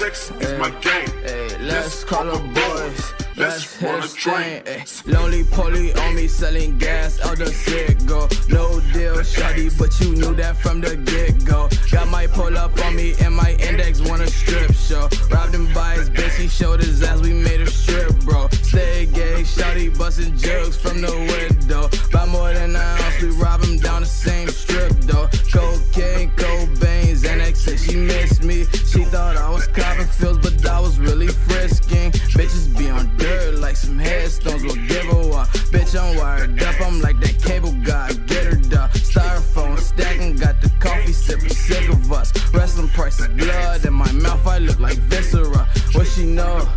Sex is my game. Hey, let's call the boys. Let's hit a strain. Lonely poly on me selling gas out the cig-go. No deal, shawty, but you knew that from the get-go. Got my pull up on me and my index want a strip show. Robbed him by his bitch, he showed his ass, we made a strip, bro. Stay gay, shawty busting jugs from the window. By more than an ounce, we rob him down the same strip, though. Cocaine, Cobain, Xanax said she missed me. She thought I was copping feels, but I was really frisking. Bitches be on like some headstones will give her up. Bitch, I'm wired up, I'm like that cable guy, get her duh. Styrofoam stacking, got the coffee sipping, sick of us. Wrestling prices blood, in my mouth I look like viscera. What she know?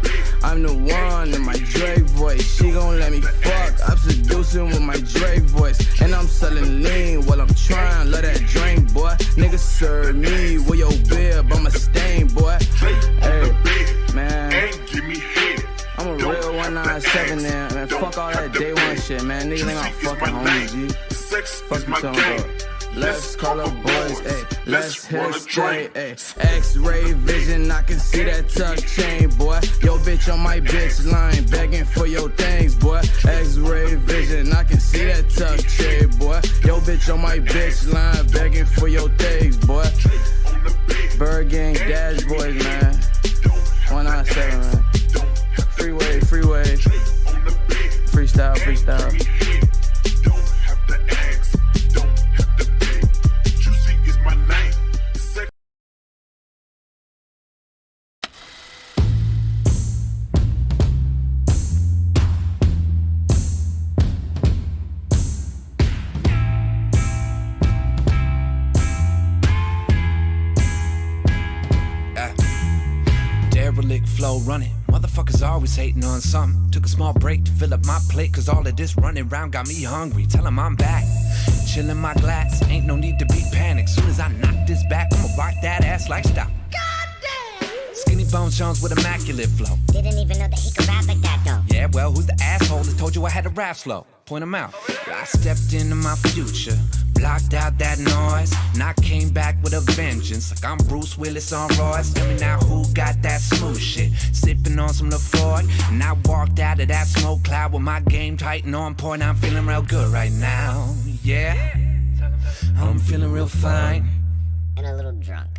I'm the one in my Drake voice. She gon' let me fuck, I'm seducing with my Drake voice. And I'm selling lean while I'm trying, let that drink, boy. Niggas serve me with your bib, I'm a stain, boy. Hey, man, give me head. I'm a real 197 there, man. Fuck all that day one shit, man. Niggas ain't got fucking homies, G. Fuck you talking about. Let's call up boys, ayy. Let's hit it straight, ayy. X-ray vision, I can see that tuck chain, boy. Yo, bitch on my bitch line, begging for your things, boy. X-ray vision, I can see that tuck chain, boy. Yo, bitch on my bitch line, begging for your things, boy. Bird Gang, Dash Boys, man. 197, man. Freeway, freestyle. Derelict flow running. Motherfuckers always hating on something. Took a small break to fill up my plate, cause all of this running round got me hungry. Tell 'em I'm back, chillin' my glass. Ain't no need to be panicked. Soon as I knock this back, I'ma rock that ass like stop. Goddamn! Skinny Bone Jones with immaculate flow. Didn't even know that he could rap like that though. Yeah, well, who's the asshole that told you I had to rap slow? Point him out. I stepped into my future, blocked out that noise, and I came back with a vengeance, like I'm Bruce Willis on Royce. Tell me now who got that smooth shit, sipping on some LaFroy, and I walked out of that smoke cloud with my game tight and on point. I'm feeling real good right now, yeah. I'm feeling real fine and a little drunk.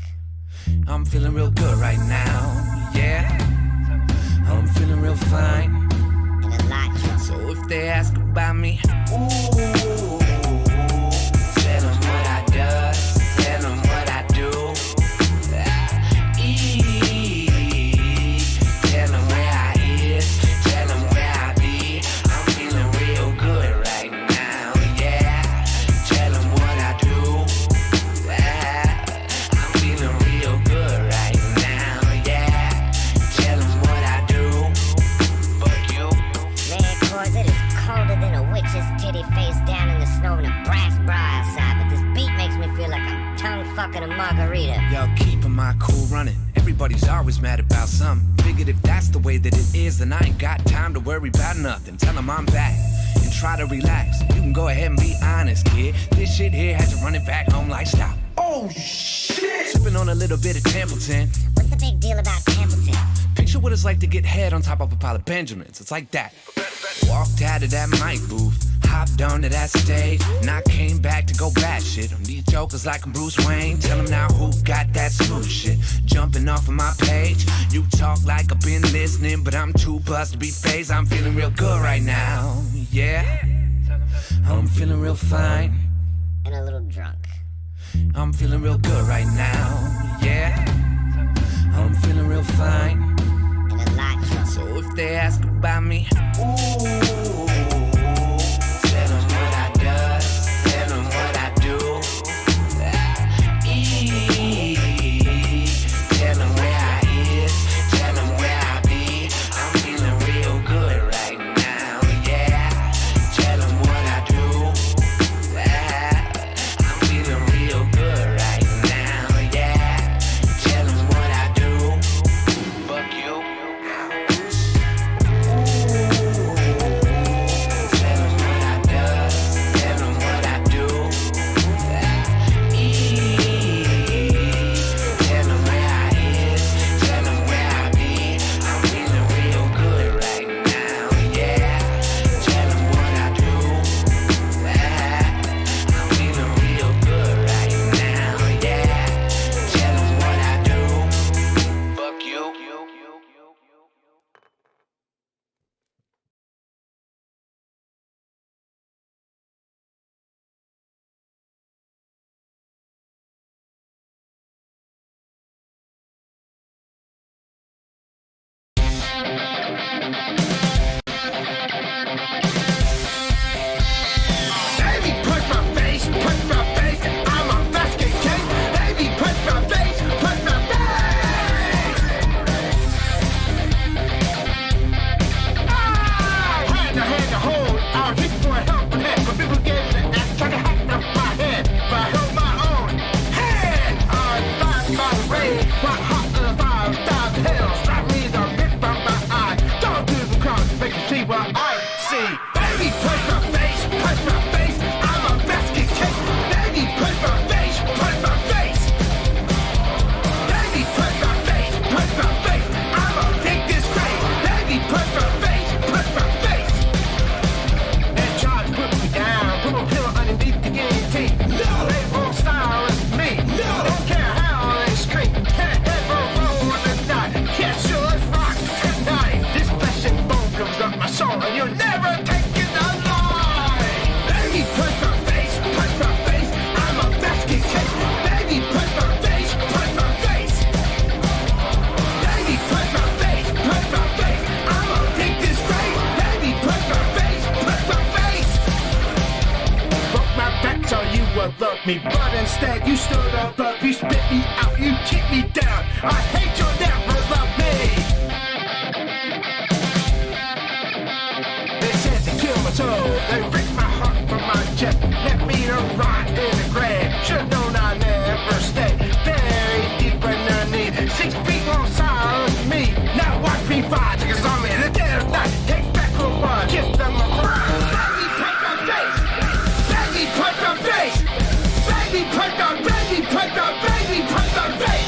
I'm feeling real good right now, yeah. I'm feeling real fine and a lot drunk. So if they ask about me, ooh, tell them what I does, tell them what I do. Tell them where I is, tell them where I be. I'm feeling real good right now, yeah. Tell them what I do. I'm feeling real good right now, yeah. Tell them what I do. Fuck you. Man, cause it is colder than a witch's titty face down in the snow and a brass bra outside. But this beat makes me feel like I'm tongue fucking a margarita. Yo, keeping my cool running. Everybody's always mad about something. Figured if that's the way that it is, then I ain't got time to worry about nothing. Tell 'em I'm back and try to relax. You can go ahead and be honest, kid. This shit here has to run it back home like stop. Oh shit! Sipping on a little bit of Templeton. What's the big deal about Templeton? Picture what it's like to get head on top of a pile of Benjamins. It's like that. Walked out of that mic booth, hopped onto that stage, and I came back to go batshit on these jokers like I'm Bruce Wayne. Tell them now who got that smooth shit, jumping off of my page. You talk like I've been listening, but I'm too buzzed to be phased. I'm feeling real good right now, yeah. I'm feeling real fine and a little drunk. I'm feeling real good right now, yeah. I'm feeling real fine and a lot drunk. So if they ask about me, ooh, tell them what I does, tell them what I do. Tell them where I is, tell them where I be. I'm feeling real good right now, yeah. Tell them what I do. I'm feeling real good right now, yeah. I hate you'll never love me. They said to kill my soul. They ripped my heart from my chest. Left me to rot in the grave. Should've known I'd never stay. Buried deep underneath. 6 feet long silence me. Now watch me fight. Take a zombie in the dead of night. Take back a one. Give them a ride. Let me punch my face. Let me punch my face. Let me punch my face. Let me punch my face. Let me punch my face.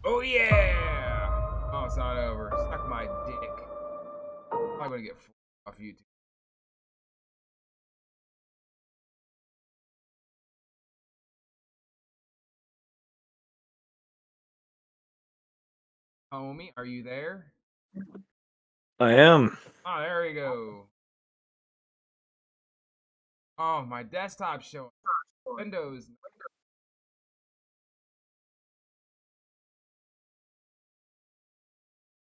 Oh yeah! Oh, it's not over. Suck my dick. I'm gonna get off YouTube. Homie, are you there? I am. Oh, there we go. Oh, my desktop's showing. Windows.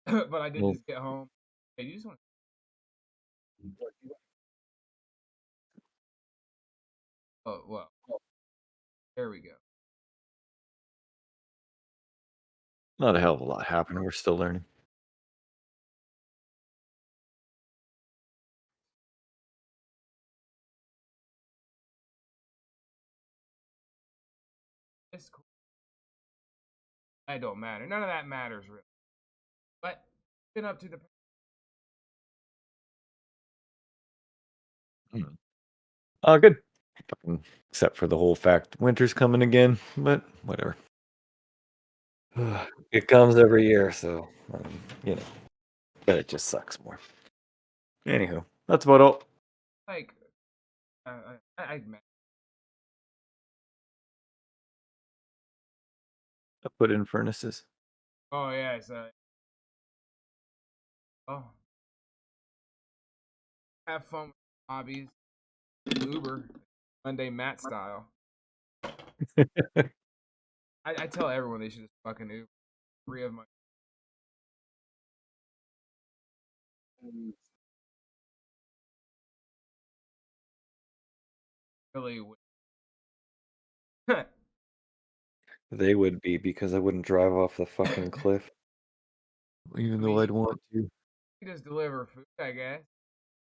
But I did Well, just get home. Hey, you just want Oh, well. There we go. not a hell of a lot happened. We're still learning. It's cool. That don't matter. None of that matters, really. But, been up to the... Good. Except for the whole fact winter's coming again, but whatever. It comes every year, so you know. But it just sucks more. Anywho, that's about all. Like, I I put in furnaces. Oh, yeah, it's, oh. Have fun with hobbies. Uber. Monday Matt style. I tell everyone they should just fucking Uber. 3 of my... Really They would be because I wouldn't drive off the fucking cliff, even though I'd want to. You just deliver food, I guess.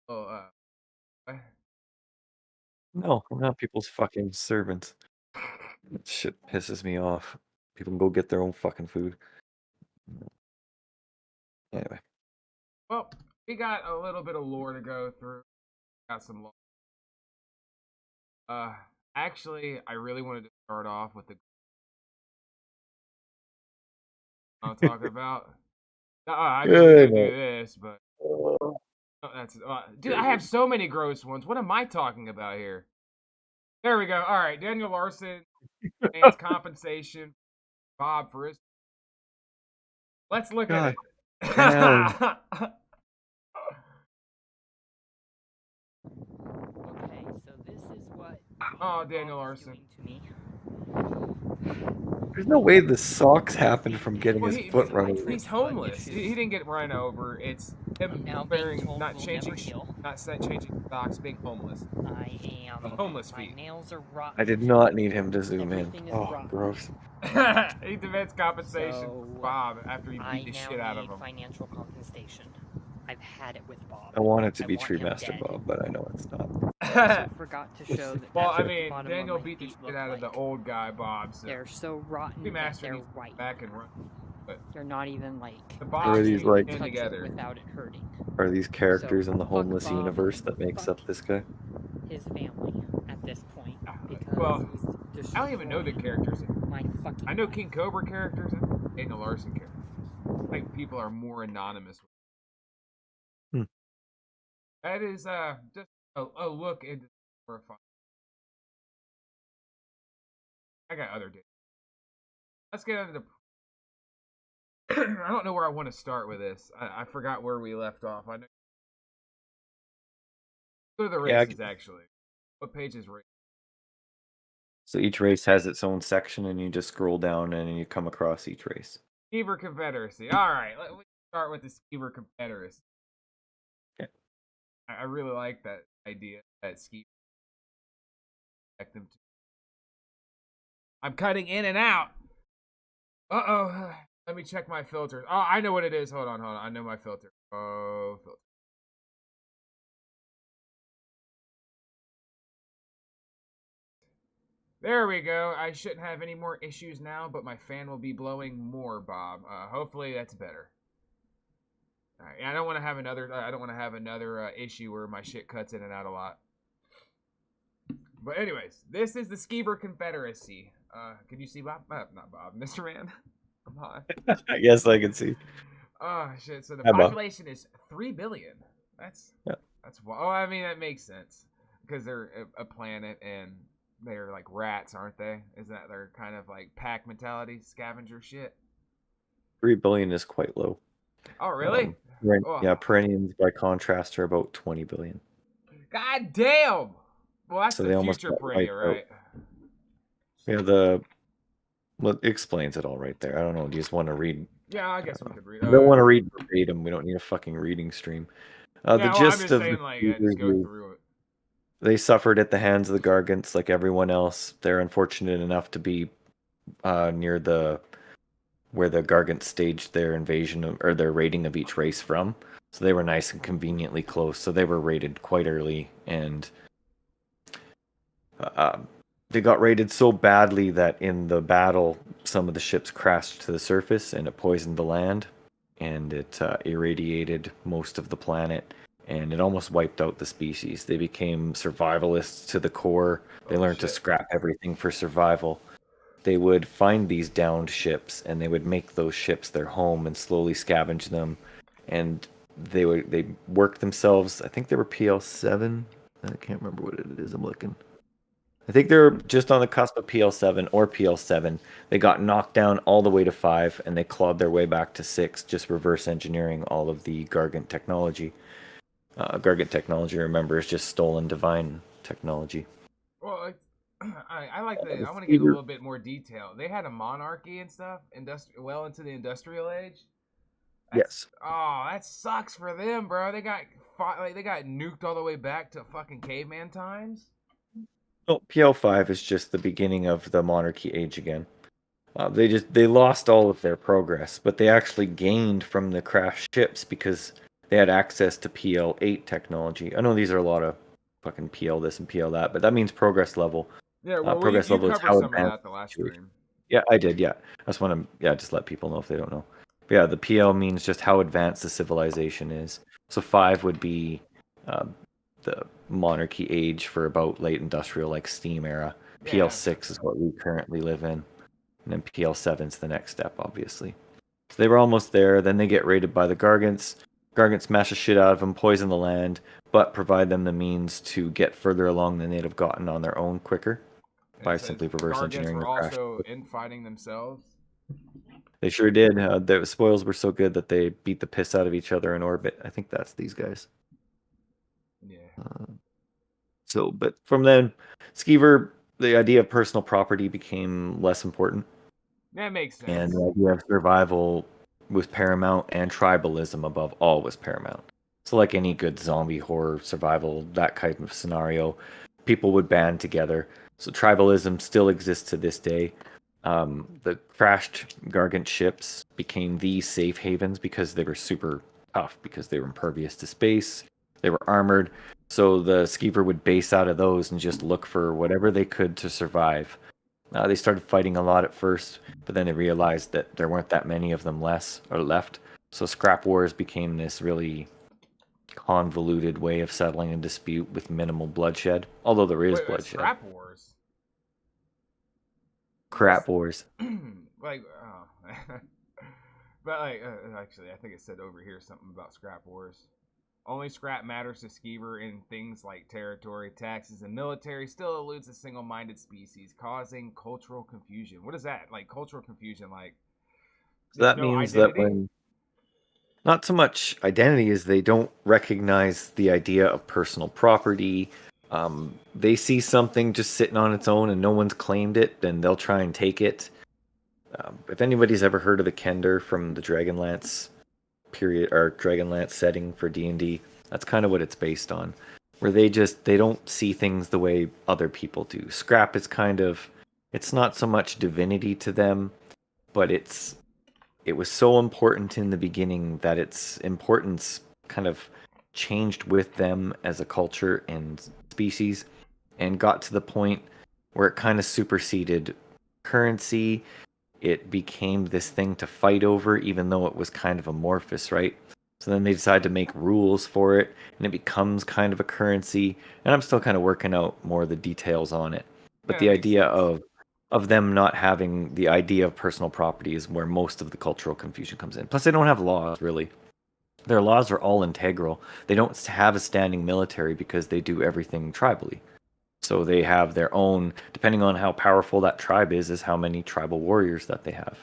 Oh, No, we're not people's fucking servants. That shit pisses me off. People can go get their own fucking food. Anyway. well, we got a little bit of lore to go through. Got some lore. Actually, I really wanted to start off with the I'm talking about. I mean, we Good could do night. this, but Oh, that's dude. I have so many gross ones. What am I talking about here? There we go. All right, Daniel Larson demands compensation. Bob for his. Let's look God at damn. it. Okay, so this is what Oh, Daniel Bob is Larson. doing to me. There's no way the socks happened from getting Well, his foot run over. he's homeless. He didn't get run over. It's him I'm now being wearing, told not we'll changing, never heal. not changing socks, being homeless. I am. Homeless My feet. nails are rotten. I did not need him to zoom in. Everything is Oh, rotten. gross. He demands compensation So, for Bob after he I beat the now shit out of need him. financial compensation. I've had it with Bob. I want it to I be want Tree him Master dead. Bob, but I know it's not. I also forgot to show that Well, that's I what the mean, bottom Daniel of my beat the feet shit look out of the like. old guy, Bob. So They're so rotten Tree that Master they're needs to white. back and run. But They're not even like the I Bob Are can't these feet like- touch together. it without it hurting. Are these characters So, in the fuck homeless Bob, universe that makes fuck up this guy? his family at this point because Well, he's I don't even know the destroying characters. my fucking I know life. King Cobra characters and Daniel Larson characters. I think people are more anonymous. That is just a look into horrifying. I got other days. Let's get into the. I don't know where I want to start with this. I forgot where we left off. I know. Go to the Yeah, races actually. What page is race? So each race has its own section, and you just scroll down and you come across each race. Skeever Confederacy. All right, let's start with the Skeever Confederacy. Okay. I really like that idea. That Skeever. I'm cutting in and out. Uh-oh. Let me check my filters. Oh, I know what it is. Hold on. I know my filter. Oh, filter. There we go. I shouldn't have any more issues now, but my fan will be blowing more, Bob. Hopefully that's better. All right. I don't want to have another. I don't want to have another issue where my shit cuts in and out a lot. But anyways, this is the Skeever Confederacy. Can you see Bob? Not Bob, Mr. Man. Come on. Yes, I can see. Oh shit! So the Hi, Bob. population is 3 billion. That's Yeah. well. I mean that makes sense because they're a planet and they're like rats, aren't they? Is that their kind of like pack mentality, scavenger shit? 3 billion is quite low. Oh really? Oh. Yeah, perennials by contrast are about 20 billion. God damn! Well, that's So the they almost future got perennial, wiped out. right? Yeah, well, it explains it all right there. I don't know. Do you just want to read? Yeah, I guess we could read. I don't want to read verbatim. We don't need a fucking reading stream. Yeah, The well, I'm gist just of saying, the like, Skeevers just go is through it. they suffered at the hands of the Gargants like everyone else. They're unfortunate enough to be near where the Gargants staged their invasion or their raiding of each race from. So they were nice and conveniently close. So they were raided quite early, and they got raided so badly that in the battle, some of the ships crashed to the surface, and it poisoned the land, and it irradiated most of the planet, and it almost wiped out the species. They became survivalists to the core. They learned to scrap everything for survival. They would find these downed ships, and they would make those ships their home and slowly scavenge them. And they work themselves. I think they were PL7. I can't remember what it is. I'm looking. I think they're just on the cusp of PL7 or PL7. They got knocked down all the way to 5, and they clawed their way back to 6, just reverse engineering all of the Gargant technology. Gargant technology, remember, is just stolen divine technology. Well, I like the. I want to get a little bit more detail. They had a monarchy and stuff, well into the industrial age. Yes. Oh, that sucks for them, bro. They got nuked all the way back to fucking caveman times. No, PL5 is just the beginning of the monarchy age again. They lost all of their progress, but they actually gained from the crashed ships because they had access to PL8 technology. I know these are a lot of fucking PL this and PL that, but that means progress level. Yeah, well, Progress you level is covered how some of advanced that the last the situation. stream. Yeah, I did. Yeah, I just want to just let people know if they don't know. But yeah, the PL means just how advanced the civilization is. So 5 would be uh, the monarchy age for about late industrial, like steam era. Yeah. PL6 is what we currently live in, and then PL7 is the next step, obviously. So they were almost there. Then they get raided by the Gargants. Gargants smash the shit out of them, poison the land, but provide them the means to get further along than they'd have gotten on their own quicker by simply reverse Gargants engineering were the crash. also infighting themselves. They sure did. The spoils were so good that they beat the piss out of each other in orbit. I think that's these guys. Yeah. But from then, Skeever, the idea of personal property became less important, That makes and sense. the idea of survival was paramount, and tribalism above all was paramount. So, like any good zombie horror survival, that kind of scenario, people would band together. So, tribalism still exists to this day. The crashed Gargant ships became the safe havens because they were super tough, because they were impervious to space, they were armored. So the Skeever would base out of those and just look for whatever they could to survive. They started fighting a lot at first, but then they realized that there weren't that many of them left. So scrap wars became this really convoluted way of settling a dispute with minimal bloodshed. Although there is bloodshed. Scrap wars. Crap wars. Like, oh. But like, actually, I think it said over here something about scrap wars. Only scrap matters to Skeever in things like territory, taxes, and military. Still eludes a single-minded species, causing cultural confusion. What is that? Like cultural confusion? Like there's That no means that identity. when not so much identity as they don't recognize the idea of personal property. They see something just sitting on its own and no one's claimed it, then they'll try and take it. If anybody's ever heard of the Kender from the Dragonlance period or Dragonlance setting for D&D, that's kind of what it's based on. Where they don't see things the way other people do. Scrap is it's not so much divinity to them, but it was so important in the beginning that its importance kind of changed with them as a culture and species and got to the point where it kind of superseded currency. It became this thing to fight over, even though it was kind of amorphous, right? So then they decide to make rules for it, and it becomes kind of a currency. And I'm still kind of working out more of the details on it. But Yeah, the that makes idea sense. of them not having the idea of personal property is where most of the cultural confusion comes in. Plus, they don't have laws, really. Their laws are all integral. They don't have a standing military because they do everything tribally. So they have their own, depending on how powerful that tribe is how many tribal warriors that they have.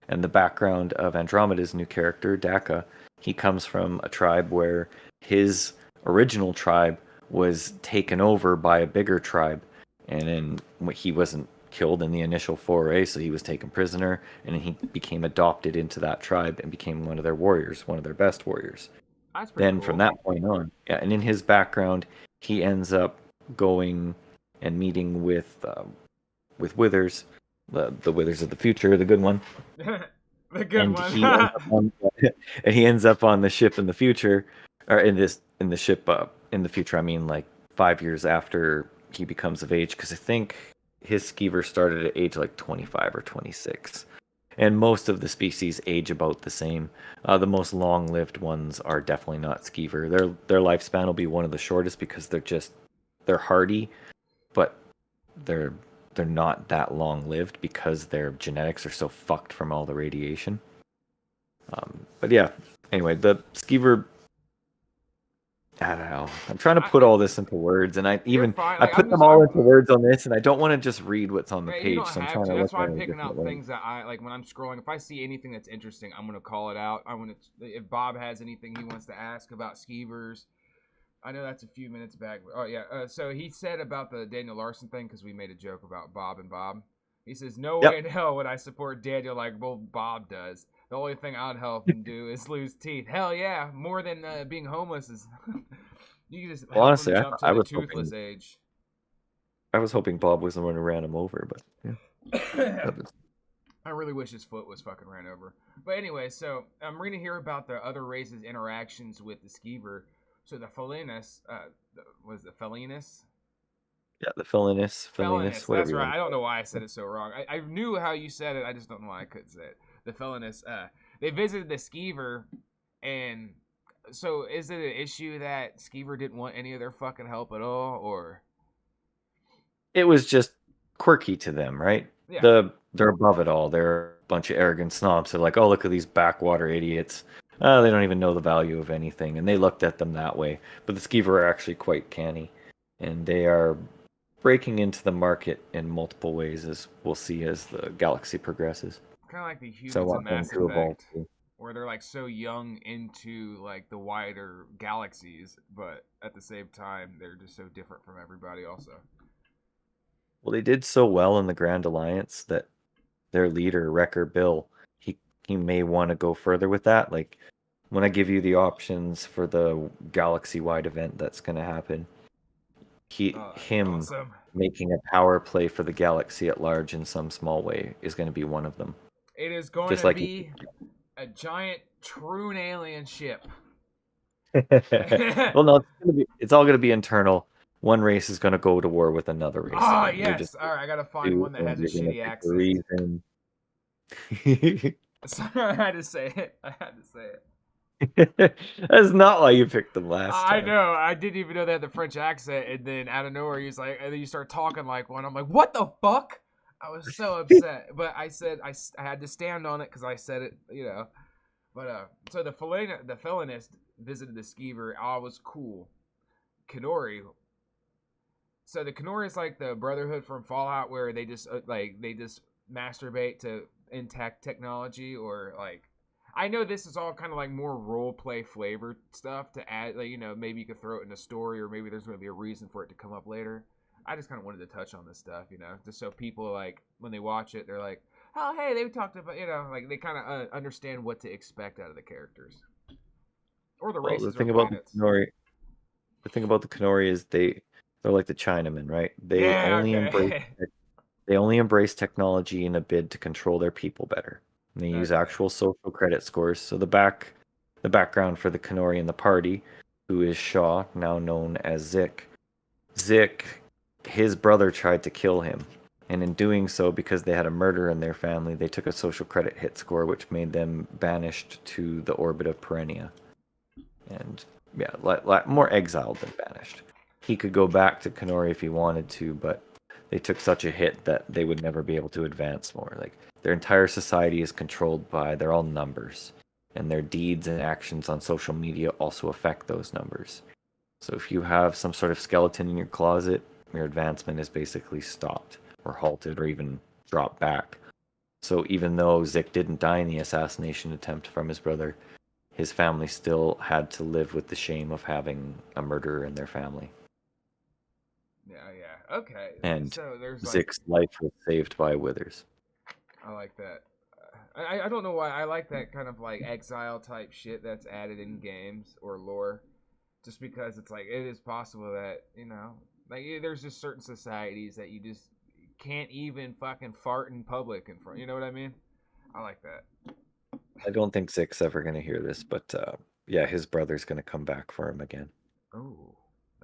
And the background of Andromeda's new character, Daka, he comes from a tribe where his original tribe was taken over by a bigger tribe. And then he wasn't killed in the initial foray, so he was taken prisoner, and then he became adopted into that tribe and became one of their warriors, one of their best warriors. That's pretty Then cool. from that point on, and in his background, he ends up going and meeting with Withers, the Withers of the future, the good one. The good And one. he ends up on, and he ends up on the ship in the future, or in the ship in the future. I mean, like 5 years after he becomes of age, because I think his skeever started at age like 25 or 26. And most of the species age about the same. The most long-lived ones are definitely not skeever. Their lifespan will be one of the shortest because they're hardy, but they're not that long-lived because their genetics are so fucked from all the radiation. But yeah, anyway, the skeever. I don't know. I'm trying to put all this into words, and You're fine. I Like, put them all into words on this, and I don't want to just read what's on the Yeah, you page, don't so I'm have trying to. to That's look why at I'm it a picking different out way. things that I like when I'm scrolling. If I see anything that's interesting, I'm gonna call it out. I want to. If Bob has anything he wants to ask about skeevers, I know that's a few minutes back. Oh yeah. So he said about the Daniel Larson thing because we made a joke about Bob and Bob. He says, "No way Yep. in hell would I support Daniel like Bob does. The only thing I'd help him do is lose teeth. Hell yeah, more than being homeless is. You can just Well, help honestly, him jump to I the was toothless hoping age." I was hoping Bob was the one who ran him over, but yeah. I really wish his foot was fucking ran over. But anyway, so I'm reading here about the other races' interactions with the skeever. So the Felinus, was the Felinus? Yeah, the Felinus, Felinus, whatever that's you right. want. I don't know why I said it so wrong. I knew how you said it. I just don't know why I couldn't say it. The Felinus. They visited the skeever, and so is it an issue that skeever didn't want any of their fucking help at all, or? It was just quirky to them, right? Yeah. They're above it all. They're a bunch of arrogant snobs. They're like, oh, look at these backwater idiots. They don't even know the value of anything, and they looked at them that way. But the skeever are actually quite canny, and they are breaking into the market in multiple ways, as we'll see as the galaxy progresses. Kind of like the humans So I in want them Mass to evolve Effect, too. where they're like so young into like the wider galaxies, but at the same time they're just so different from everybody. Also, Well, they did so well in the Grand Alliance that their leader, Wrecker Bill, he may want to go further with that. Like when I give you the options for the galaxy-wide event that's going to happen, him awesome. making a power play for the galaxy at large in some small way is going to be one of them. It is going Just to like be a giant Troon alien ship. well, no, it's all going to be internal. One race is going to go to war with another race. Ah, again. You're yes. just All right, I gotta find one that has a you're gonna shitty pick a accent. reason. Sorry, I had to say it. I had to say it. That's not why you picked them last I time. know. I didn't even know they had the French accent, and then out of nowhere, he's like, and then you start talking like one. I'm like, what the fuck? I was so upset, but I said I had to stand on it because I said it, you know. But so the Felinist visited the skeever. All was cool. Kenori. So the Kenori is like the Brotherhood from Fallout, where they just masturbate to intact technology, or like. I know this is all kind of like more role play flavored stuff to add, like, you know, maybe you could throw it in a story, or maybe there's going to be a reason for it to come up later. I just kind of wanted to touch on this stuff, you know, just so people, like, when they watch it, they're like, oh, hey, they talked about, you know, like, they kind of understand what to expect out of the characters. Or the races the thing or about planets. the thing about the Kenori is they're like the Chinamen, right? They only embrace technology in a bid to control their people better. And they use actual social credit scores. So the background for the Kenori in the party, who is Shaw, now known as Zik. Zik, his brother tried to kill him. And in doing so, because they had a murder in their family, they took a social credit hit score, which made them banished to the orbit of Perennia. And yeah, more exiled than banished. He could go back to Kenori if he wanted to, but they took such a hit that they would never be able to advance more. Like their entire society is controlled by, they're all numbers, and their deeds and actions on social media also affect those numbers. So if you have some sort of skeleton in your closet, your advancement is basically stopped or halted or even dropped back. So even though Zik didn't die in the assassination attempt from his brother, his family still had to live with the shame of having a murderer in their family. Yeah, okay. And so there's Zik's life was saved by Withers. I like that. I don't know why I like that kind of like exile type shit that's added in games or lore, just because it's like it is possible that, you know, like there's just certain societies that you just can't even fucking fart in public in front. You know what I mean? I like that. I don't think Zik's ever going to hear this, but yeah, his brother's going to come back for him again. Oh,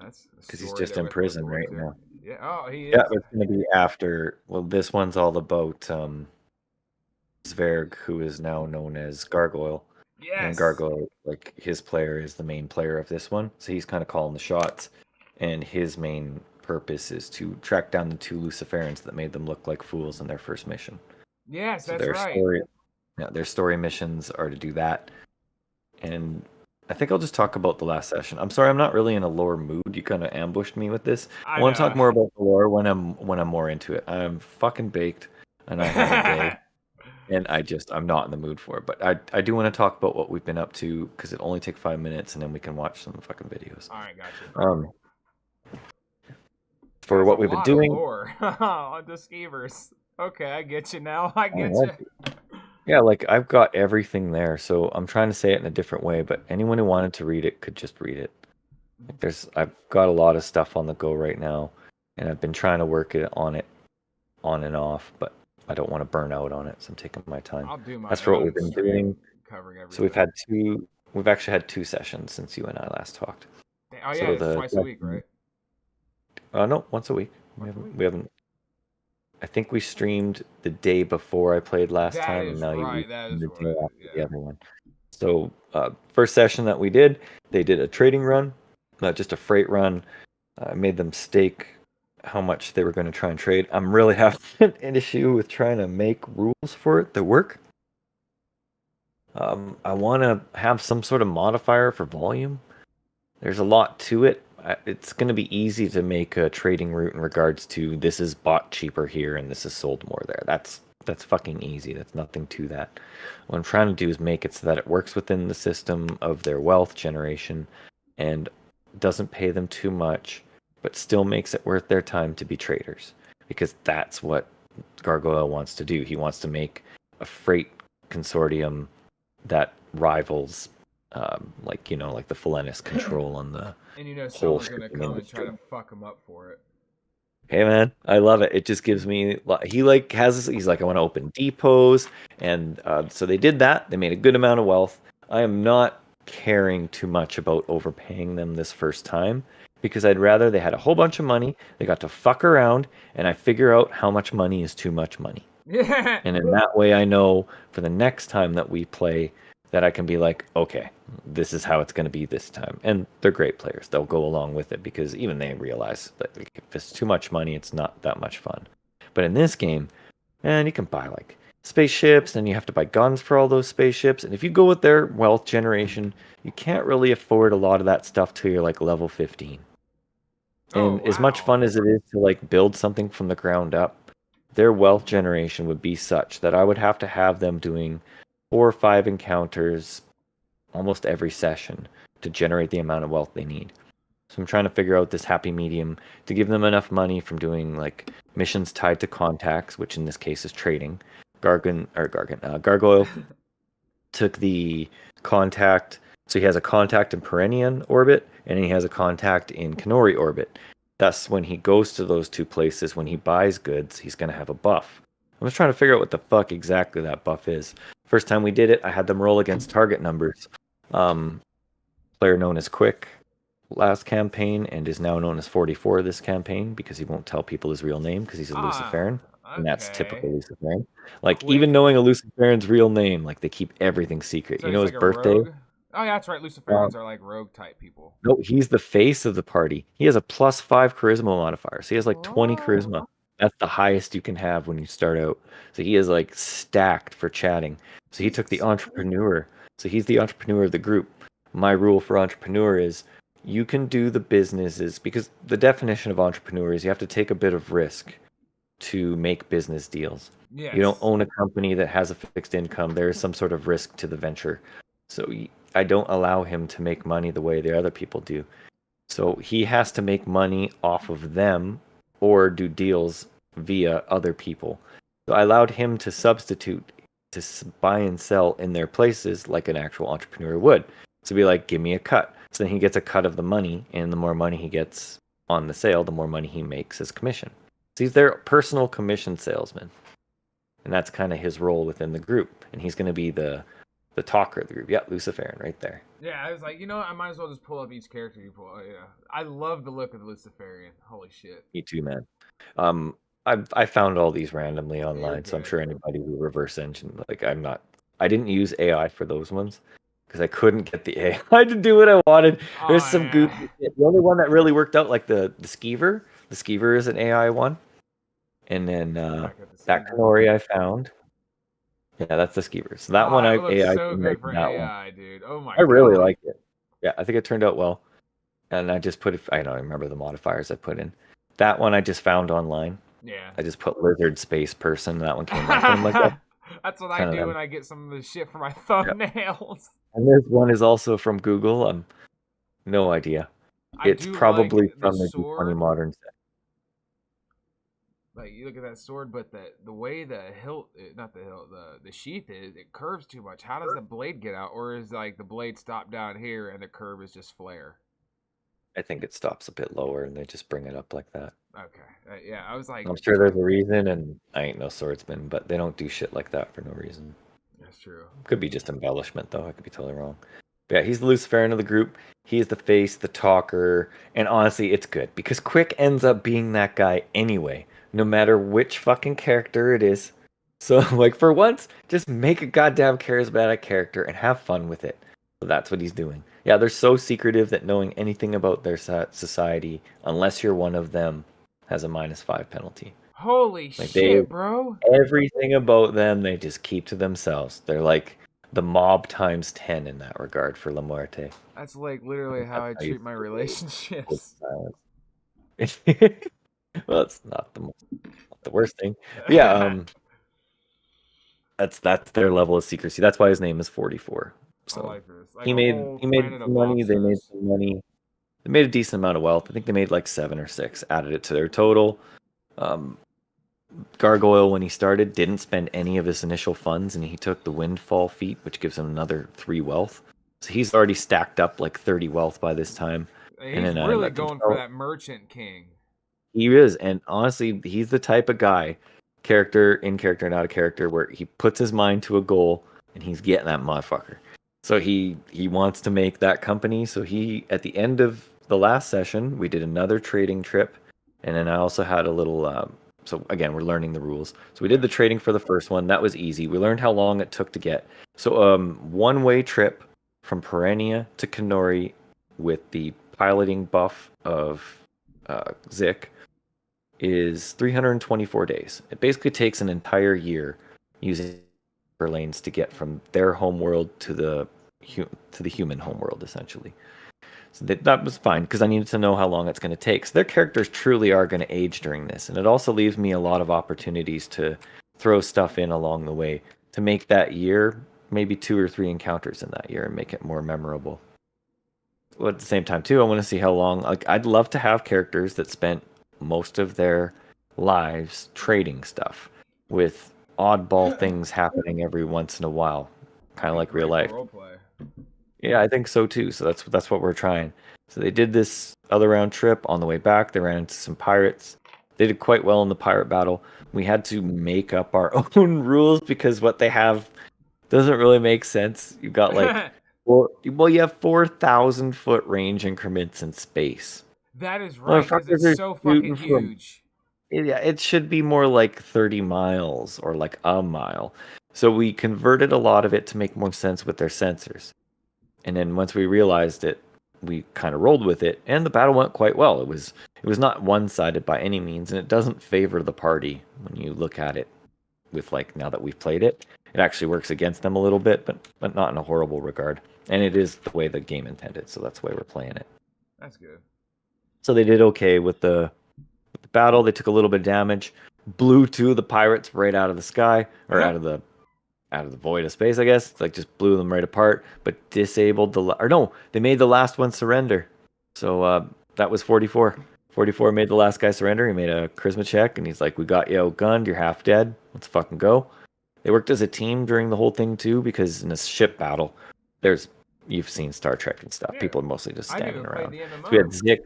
that's because he's just in prison right now. Yeah. Oh, he is. Yeah, it's going to be after. Well, this one's all about Zverg, who is now known as Gargoyle. Yes. And Gargoyle, like his player, is the main player of this one, so he's kind of calling the shots. And his main purpose is to track down the two Luciferans that made them look like fools in their first mission. Yes, so that's right. Their story missions are to do that. And I think I'll just talk about the last session. I'm sorry, I'm not really in a lore mood. You kind of ambushed me with this. I want to talk more about the lore when I'm more into it. I'm fucking baked, and I have a day, and I'm not in the mood for it. But I do want to talk about what we've been up to, because it'll only take 5 minutes, and then we can watch some fucking videos. All right, gotcha. For what we've been doing. Lore on the skeevers. Okay, I get you now. I get you. Yeah, like I've got everything there, so I'm trying to say it in a different way, but anyone who wanted to read it could just read it. Like I've got a lot of stuff on the go right now. and I've been trying to work on it on and off, but I don't want to burn out on it, so I'm taking my time. I'll do my That's for what own we've been stream doing. covering everything. So we've actually had 2 sessions since you and I last talked. Oh yeah, So it's twice a week, right? No, once a week. We haven't. I think we streamed the day before I played last That time, is and now right. That is the what day it after is, the yeah. other one. So first session that we did, they did a trading run, not just a freight run. I made them stake how much they were going to try and trade. I'm really having an issue with trying to make rules for it that work. I want to have some sort of modifier for volume. There's a lot to it. It's going to be easy to make a trading route in regards to this is bought cheaper here and this is sold more there. That's fucking easy. That's nothing to that. What I'm trying to do is make it so that it works within the system of their wealth generation and doesn't pay them too much, but still makes it worth their time to be traders. Because that's what Gargoyle wants to do. He wants to make a freight consortium that rivals like the Fellenis control on the And whole someone's gonna shipping come and try industry. to fuck him up for it. Hey man, I love it. It just gives me he's like I want to open depots, and so they did that. They made a good amount of wealth. I am not caring too much about overpaying them this first time because I'd rather they had a whole bunch of money, they got to fuck around, and I figure out how much money is too much money. Yeah. And in that way, I know for the next time that we play that I can be like, okay, this is how it's going to be this time. And they're great players. They'll go along with it because even they realize that if it's too much money, it's not that much fun. But in this game, man, you can buy like spaceships and you have to buy guns for all those spaceships. And if you go with their wealth generation, you can't really afford a lot of that stuff till you're like level 15. And as much fun as it is to like build something from the ground up, their wealth generation would be such that I would have to have them doing 4 or 5 encounters almost every session to generate the amount of wealth they need. So I'm trying to figure out this happy medium to give them enough money from doing like missions tied to contacts, which in this case is trading. Gargoyle took the contact, so he has a contact in Perennian orbit and he has a contact in Canori orbit. Thus, when he goes to those 2 places, when he buys goods, he's going to have a buff. I'm just trying to figure out what the fuck exactly that buff is. First time we did it, I had them roll against target numbers. Player known as Quick last campaign and is now known as 44 this campaign because he won't tell people his real name because he's a Luciferan. And that's typical Luciferan. Like, Quick. even knowing a Luciferan's real name, like, they keep everything secret. So you know he's his like a birthday? rogue? Oh, yeah, that's right. Luciferans are like rogue type people. No, he's the face of the party. He has a +5 charisma modifier. So he has like 20 charisma. That's the highest you can have when you start out. So he is like stacked for chatting. So he took the entrepreneur. So he's the entrepreneur of the group. My rule for entrepreneur is you can do the businesses because the definition of entrepreneur is you have to take a bit of risk to make business deals. Yes. You don't own a company that has a fixed income. There is some sort of risk to the venture. So I don't allow him to make money the way the other people do. So he has to make money off of them or do deals via other people. So I allowed him to substitute to buy and sell in their places like an actual entrepreneur would. So be like, give me a cut. So then he gets a cut of the money, and the more money he gets on the sale, the more money he makes as commission. So he's their personal commission salesman. And that's kind of his role within the group. And he's going to be the talker of the group. Yeah, Luciferan right there. Yeah, I was like, you know what? I might as well just pull up each character you pull. Yeah, I love the look of the Luciferian. Holy shit. Me too, man. I found all these randomly online, so I'm sure anybody who reverse engine, like I didn't use AI for those ones because I couldn't get the AI to do what I wanted. There's some goofy shit. The only one that really worked out, like the Skeever. The Skeever is an AI one, and then that Canori I found. Yeah, that's the Skeever. So that one it I looks AI so good for that AI, one. dude. Oh my I really God. like it. Yeah, I think it turned out well. And I just put I don't remember the modifiers I put in. That one I just found online. Yeah. I just put lizard space person. That one came up. And I'm like, that's what I do when I get some of the shit for my thumbnails. And this one is also from Google. No idea. It's probably like from the D20 Modern set. Like, you look at that sword, but the way the hilt, not the hilt, the sheath is, it curves too much. How does the blade get out? Or is like the blade stop down here and the curve is just flare? I think it stops a bit lower, and they just bring it up like that. Okay. Yeah, I was like, I'm sure there's a reason, and I ain't no swordsman, but they don't do shit like that for no reason. that's true. Could be just embellishment, though. I could be totally wrong. But yeah, he's the Luciferian of the group. He's the face, the talker, and honestly, it's good because Quick ends up being that guy anyway, no matter which fucking character it is. So, like, for once, just make a goddamn charismatic character and have fun with it. So that's what he's doing. Yeah, they're so secretive that knowing anything about their society, unless you're one of them, has a -5 penalty. Holy Like shit, bro. everything about them, they just keep to themselves. They're like the mob times 10 in that regard for La Muerte. That's like literally how I That's how you treat my relationships. Well, it's not the worst thing. But yeah, that's their level of secrecy. That's why his name is 44. I So like this. Like he a made whole he made planet of some money. They made monsters. some money. They made a decent amount of wealth. I think they made like 7 or 6. Added it to their total. Gargoyle, when he started, didn't spend any of his initial funds, and he took the Windfall feat, which gives him another 3 wealth. So he's already stacked up like 30 wealth by this time. He's And then really let them going sell. for that merchant king. He is, and honestly, he's the type of guy, character, not a character, where he puts his mind to a goal and he's getting that motherfucker. So he wants to make that company. So he, at the end of the last session, we did another trading trip, and then I also had a little. So again, we're learning the rules. So we did the trading for the first one. That was easy. We learned how long it took to get. So one-way trip from Perennia to Kenori with the piloting buff of Zik is 324 days. It basically takes an entire year using lanes to get from their homeworld to the human homeworld, essentially. So that was fine because I needed to know how long it's going to take. So their characters truly are going to age during this, and it also leaves me a lot of opportunities to throw stuff in along the way to make that year maybe 2 or 3 encounters in that year and make it more memorable. Well, at the same time, too, I want to see how long. Like, I'd love to have characters that spent most of their lives trading stuff with oddball things happening every once in a while, kind of like real life. Roleplay. Yeah, I think so too. So that's what we're trying. So they did this other round trip. On the way back, they ran into some pirates. They did quite well in the pirate battle. We had to make up our own rules because what they have doesn't really make sense. You got like, well, you have 4,000 foot range increments in space. That is right, because Motherfuckers are it's so fucking shooting from- huge. Yeah, it should be more like 30 miles or like a mile. So we converted a lot of it to make more sense with their sensors. And then once we realized it, we kind of rolled with it, and the battle went quite well. It was not one-sided by any means, and it doesn't favor the party when you look at it with, like, now that we've played it. It actually works against them a little bit, but not in a horrible regard. And it is the way the game intended, so that's the way we're playing it. That's good. So they did okay with the battle. They took a little bit of damage, blew 2 of the pirates right out of the sky, or out of the void of space, I guess. It's like just blew them right apart, but disabled they made the last one surrender. So that was 44. 44 made the last guy surrender. He made a charisma check, and he's like, "We got you outgunned. You're half dead. Let's fucking go." They worked as a team during the whole thing too, because in a ship battle, you've seen Star Trek and stuff. Yeah. People are mostly just I didn't standing even play around. the MMO. So we had Zik.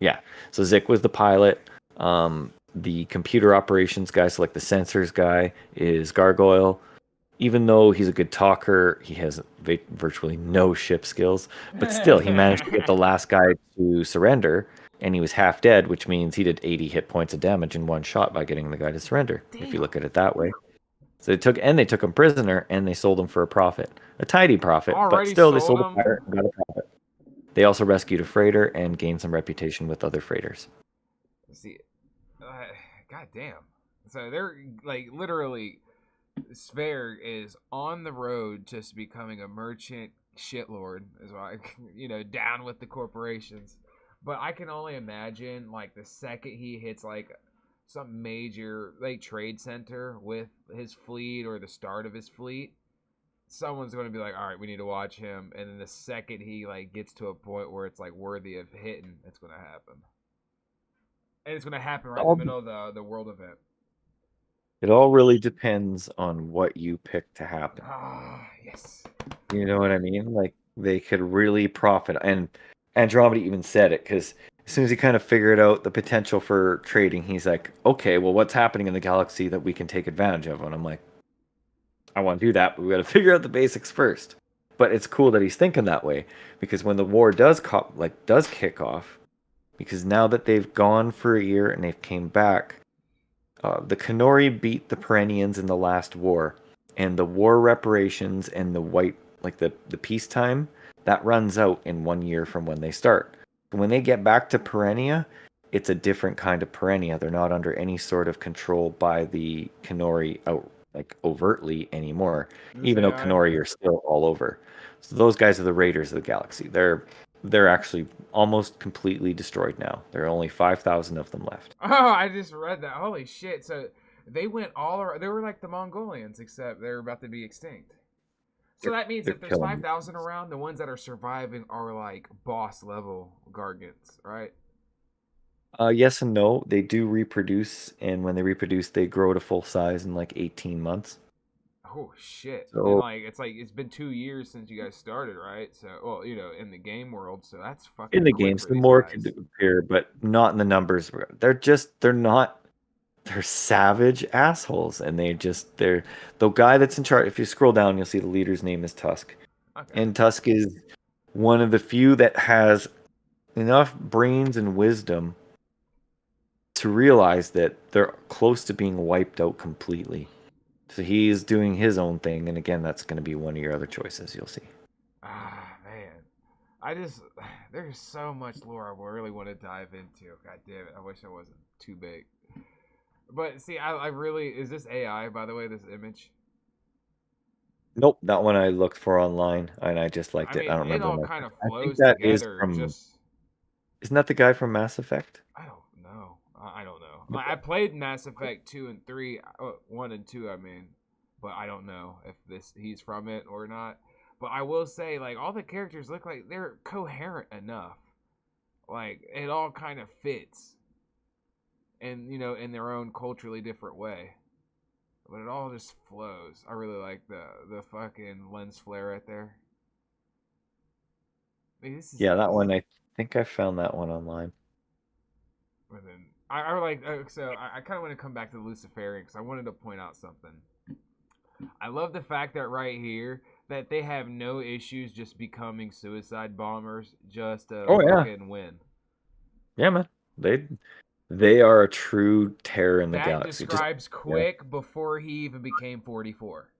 Yeah. So Zik was the pilot. The computer operations guy, so like the sensors guy, is Gargoyle. Even though he's a good talker, he has virtually no ship skills. But still, he managed to get the last guy to surrender, and he was half dead, which means he did 80 hit points of damage in one shot by getting the guy to surrender, if you look at it that way. So they took him prisoner, and they sold him for a profit. A tidy profit, but Already still they sold sold a him? pirate and got a profit. They also rescued a freighter and gained some reputation with other freighters. See, god damn. So they're like literally, Sver is on the road just becoming a merchant shitlord, is why down with the corporations. But I can only imagine like the second he hits like some major like trade center with his fleet or the start of his fleet, someone's going to be like, all right, we need to watch him. And then the second he like gets to a point where it's like worthy of hitting, it's going to happen. And it's going to happen right in the middle of the world event. It all really depends on what you pick to happen. Ah, yes. You know what I mean? Like, they could really profit. And Andromeda even said it because as soon as he kind of figured out the potential for trading, he's like, okay, well, what's happening in the galaxy that we can take advantage of? And I'm like, I want to do that, but we got to figure out the basics first. But it's cool that he's thinking that way because when the war does kick off, because now that they've gone for a year and they've came back, the Kenori beat the Perennians in the last war, and the war reparations and the the peacetime that runs out in 1 year from when they start. When they get back to Perennia, it's a different kind of Perennia. They're not under any sort of control by the Kenori overtly anymore, This even though AI. Kenori are still all over. So those guys are the Raiders of the Galaxy. They're actually almost completely destroyed now. There are only 5,000 of them left. Oh, I just read that. Holy shit! So they went all around. They were like the Mongolians, except they're about to be extinct. So that means They're if there's killing 5,000 around, the ones that are surviving are like boss level Gargants, right? Yes and no. They do reproduce, and when they reproduce, they grow to full size in like 18 months. Oh shit! And So like it's been 2 years since you guys started, right? So well, in the game world, so that's in fucking the quick games, for the these more guys. could appear, but not in the numbers. They're not, they're savage assholes, and they're the guy that's in charge. If you scroll down, you'll see the leader's name is Tusk, Okay. and Tusk is one of the few that has enough brains and wisdom to realize that they're close to being wiped out completely. So he's doing his own thing, and again, that's going to be one of your other choices. You'll see. Ah man, I just there's so much lore I really want to dive into. God damn it! I wish I wasn't too big. But see, I really is this AI by the way? This image. Nope, that one I looked for online, and I just I liked it. I mean, don't it remember all much. kind of I think flows that is together. from. Just Isn't that the guy from Mass Effect? I don't know. I don't know. Like, I played Mass Effect 2 and 3, 1 and 2, I mean, but I don't know if he's from it or not. But I will say, like, all the characters look like they're coherent enough. Like, it all kind of fits. And, in their own culturally different way. But it all just flows. I really like the fucking lens flare right there. I mean, this is Yeah, that this. one. I think I found that one online. And then I like so I kind of want to come back to the Luciferian because I wanted to point out something. I love the fact that right here that they have no issues just becoming suicide bombers just to Oh yeah, fucking win. yeah, man. They are a true terror in the That galaxy. Just describes yeah. Quick before he even became 44.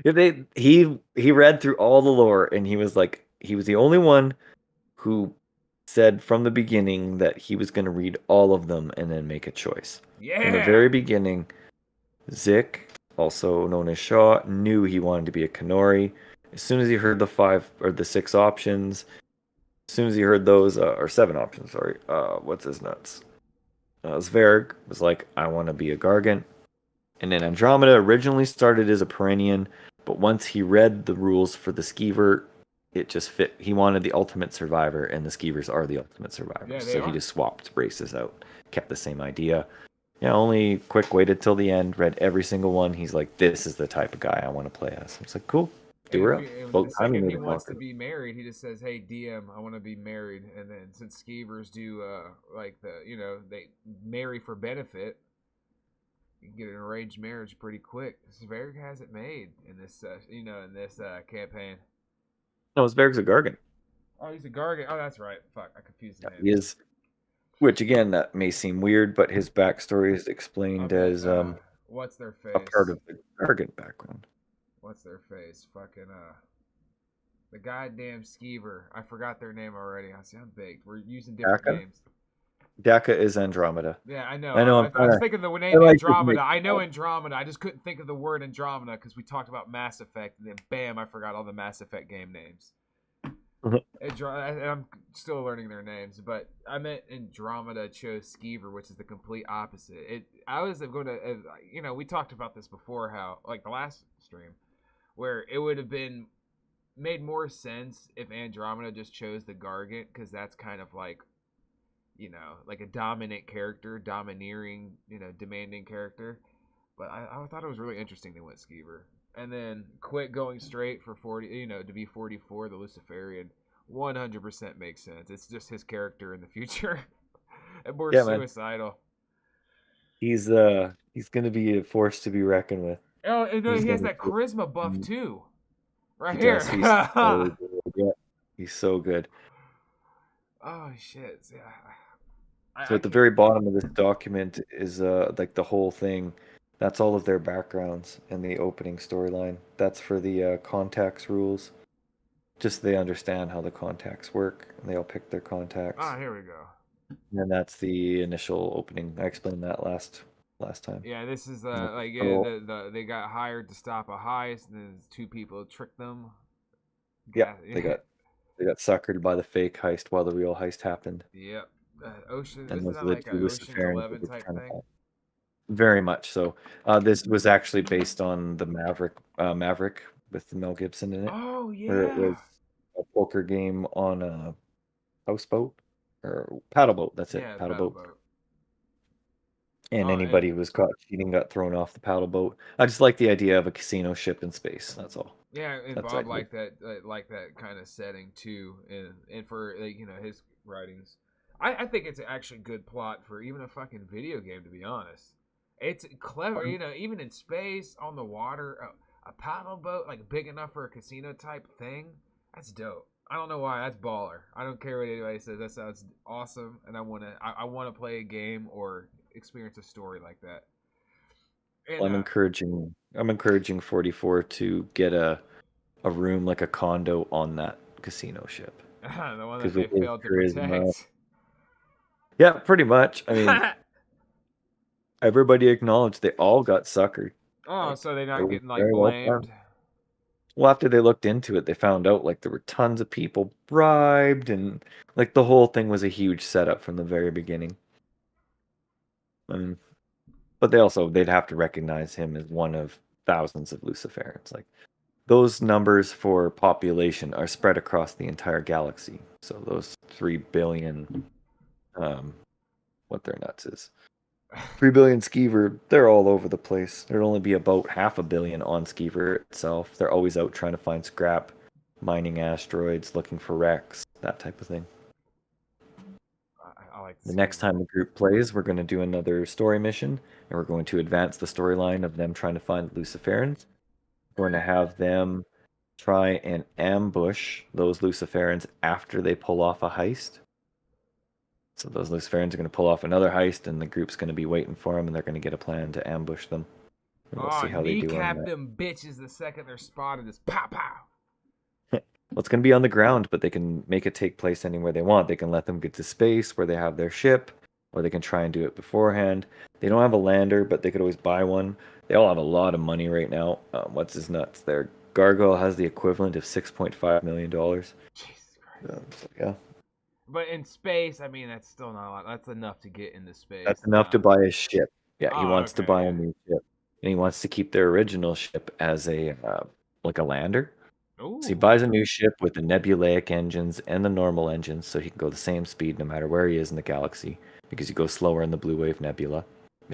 Yeah, he read through all the lore, and he was like, he was the only one who said from the beginning that he was going to read all of them and then make a choice. From the Yeah. very beginning, Zik, also known as Shaw, knew he wanted to be a Kenori. As soon as he heard the 6 options, as soon as he heard those, or 7 options, sorry, what's his nuts? Zverg was like, I want to be a Gargant. And then Andromeda originally started as a Perennian, but once he read the rules for the Skeever, it just fit. He wanted the ultimate survivor, and the Skeevers are the ultimate survivors. Yeah, they So he are. just swapped races out, kept the same idea. Yeah, only Quick waited till the end, read every single one. He's like, this is the type of guy I want to play as. It's like, cool. Do And, it. and About the time he second made he a wants to conquer. be married, he just says, "Hey DM, I want to be married." And then since skeevers do like they marry for benefit, you can get an arranged marriage pretty quick. Zverg has it made in this campaign. No, Zverg's a Gargant. Oh, he's a Gargant. Oh, that's right. Fuck, I confused the Yeah, names. he is. Which again, that may seem weird, but his backstory is explained Okay. as What's their a part face? of the Gargant background. What's their face? Fucking the goddamn skeever. I forgot their name already. I see I'm baked. We're using different Daka? names. Daka is Andromeda. Yeah, I know. I know. I was thinking the I name like to make Andromeda. I know Andromeda. I just couldn't think of the word Andromeda because we talked about Mass Effect, and then bam, I forgot all the Mass Effect game names. I'm still learning their names, but I meant Andromeda chose Skeever, which is the complete opposite. I was going to, we talked about this before, how like the last stream, where it would have been made more sense if Andromeda just chose the Gargant, because that's kind of like like a dominant character, domineering, demanding character. But I thought it was really interesting they went Skeever. And then Quick going straight for 40, to be 44, the Luciferian. 100% makes sense. It's just his character in the future. And more Yeah, man. suicidal. He's gonna be a force to be reckoned with. Oh, and He's he has gonna that charisma buff he too. Right here. does. He's so good. Yeah, he's so good. Oh shit. Yeah. So I at the can't. very bottom of this document is like the whole thing. That's all of their backgrounds and the opening storyline. That's for the contacts rules. Just so they understand how the contacts work, and they all pick their contacts. Ah, here we go. And that's the initial opening. I explained that last time. Yeah, this is And like so, they got hired to stop a heist, and then two people tricked them. yeah, they got suckered by the fake heist while the real heist happened. Yep. Ocean. And Isn't those that are the like two an Ocean's Luciferians that 11 we're type trying to thing? find. Very much so. This was actually based on the Maverick with Mel Gibson in it, Oh where it was yeah. a poker game on a houseboat or paddle boat. That's it, Yeah, paddle paddle boat. boat. And Oh, anybody who was caught cheating got thrown off the paddle boat. I just like the idea of a casino ship in space. That's all. yeah, and That's Bob ideal. like that kind of setting too, and for like, his writings. I think it's actually good plot for even a fucking video game, to be honest. It's clever, even in space, on the water, a paddle boat like big enough for a casino type thing. That's dope. I don't know why. That's baller. I don't care what anybody says. That sounds awesome, and I want to play a game or experience a story like that. And I'm encouraging 44 to get a room like a condo on that casino ship. the one that Because with they his failed to charisma, protect. yeah, pretty much. I mean, everybody acknowledged they all got suckered. Oh, Like so they're it not was getting like very well blamed. done. Well, after they looked into it, they found out like there were tons of people bribed, and like the whole thing was a huge setup from the very beginning. But they'd have to recognize him as one of thousands of Luciferans. Like those numbers for population are spread across the entire galaxy. So those 3 billion, what their nuts is, 3 billion Skeever, they're all over the place. There'd only be about 500 million on Skeever itself. They're always out trying to find scrap, mining asteroids, looking for wrecks, that type of thing. I like The next time the group plays, we're going to do another story mission, and we're going to advance the storyline of them trying to find the Luciferans. We're going to have them try and ambush those Luciferans after they pull off a heist. So those Luciferans are going to pull off another heist, and the group's going to be waiting for them, and they're going to get a plan to ambush them. And we'll see how they do on kneecap that. them bitches the second they're spotted. Just pow pow. Well, it's going to be on the ground, but they can make it take place anywhere they want. They can let them get to space where they have their ship, or they can try and do it beforehand. They don't have a lander, but they could always buy one. They all have a lot of money right now. What's his nuts? Their Gargoyle has the equivalent of $6.5 million. Jesus Christ. So, yeah. But in space, I mean, that's still not a lot. That's enough to get into space. That's enough to buy a ship. Yeah, he wants to okay, buy yeah. a new ship. And he wants to keep their original ship as a like a lander. Ooh. So he buys a new ship with the nebulaic engines and the normal engines, so he can go the same speed no matter where he is in the galaxy, because you go slower in the Blue Wave Nebula,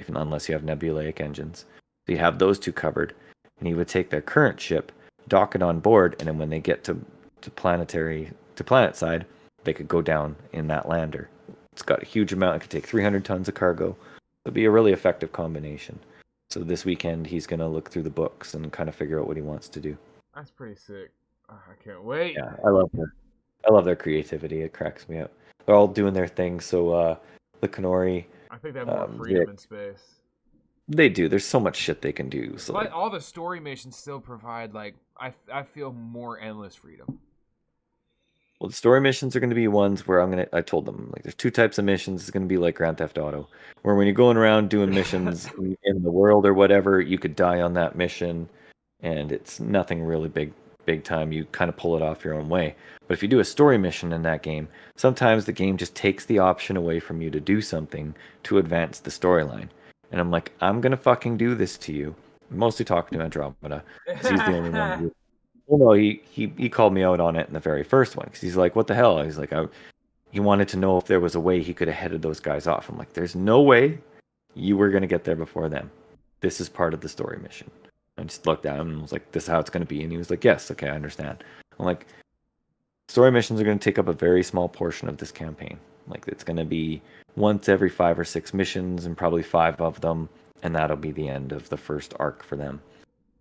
unless you have nebulaic engines. So you have those two covered, and he would take their current ship, dock it on board, and then when they get to planet side, they could go down in that lander. It's got a huge amount. It could take 300 tons of cargo. It'd be a really effective combination. So this weekend, he's going to look through the books and kind of figure out what he wants to do. That's pretty sick. Oh, I can't wait. Yeah, I love their creativity. It cracks me up. They're all doing their thing. So the Canori, I think they have more freedom in space. They do. There's so much shit they can do. So But all the story missions still provide like I feel more endless freedom. Well, the story missions are going to be ones where I told them, like, there's two types of missions. It's going to be like Grand Theft Auto, where when you're going around doing missions in the world or whatever, you could die on that mission, and it's nothing really big time. You kind of pull it off your own way. But if you do a story mission in that game, sometimes the game just takes the option away from you to do something to advance the storyline. And I'm like, I'm going to fucking do this to you. I'm mostly talking to Andromeda, because he's the only one who... Well, no, he called me out on it in the very first one, because he's like, what the hell? He's like, he wanted to know if there was a way he could have headed those guys off. I'm like, there's no way you were going to get there before them. This is part of the story mission. I just looked at him and was like, this is how it's going to be. And he was like, yes, okay, I understand. I'm like, story missions are going to take up a very small portion of this campaign. Like it's going to be once every 5 or 6 missions, and probably 5 of them, and that'll be the end of the first arc for them.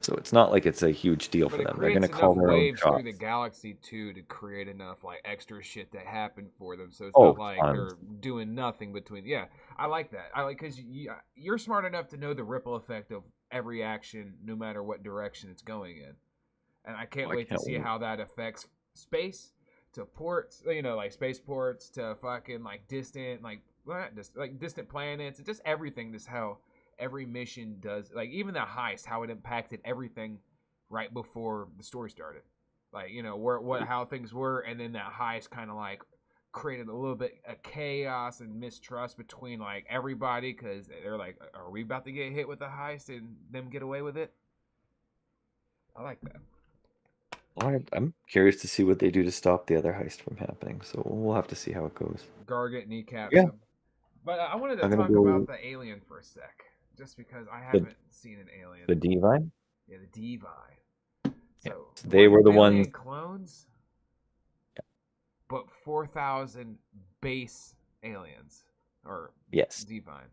So it's not like it's a huge deal But for it them. They're going creates to call enough their own waves through the shots. galaxy too to create enough like extra shit that happened for them. So it's Oh, not like tons. they're doing nothing between. Yeah, I like that. I like because you're smart enough to know the ripple effect of every action, no matter what direction it's going in. And I can't I wait to can't see wait. how that affects space to ports. You know, like spaceports to fucking like distant like distant planets and just everything. Just how every mission does, like even the heist, how it impacted everything right before the story started. Like how things were, and then that heist kind of like created a little bit of chaos and mistrust between like everybody because they're like, are we about to get hit with a heist and them get away with it? I like that. I'm curious to see what they do to stop the other heist from happening. So we'll have to see how it goes. Gargant kneecaps Yeah, him. But I wanted to I'm gonna talk about go the alien for a sec, just because I the haven't seen an alien. the Divine. Yeah, the Divine. Yeah, So so they one were the ones. million clones, but 4,000 base aliens or Yes. Divine.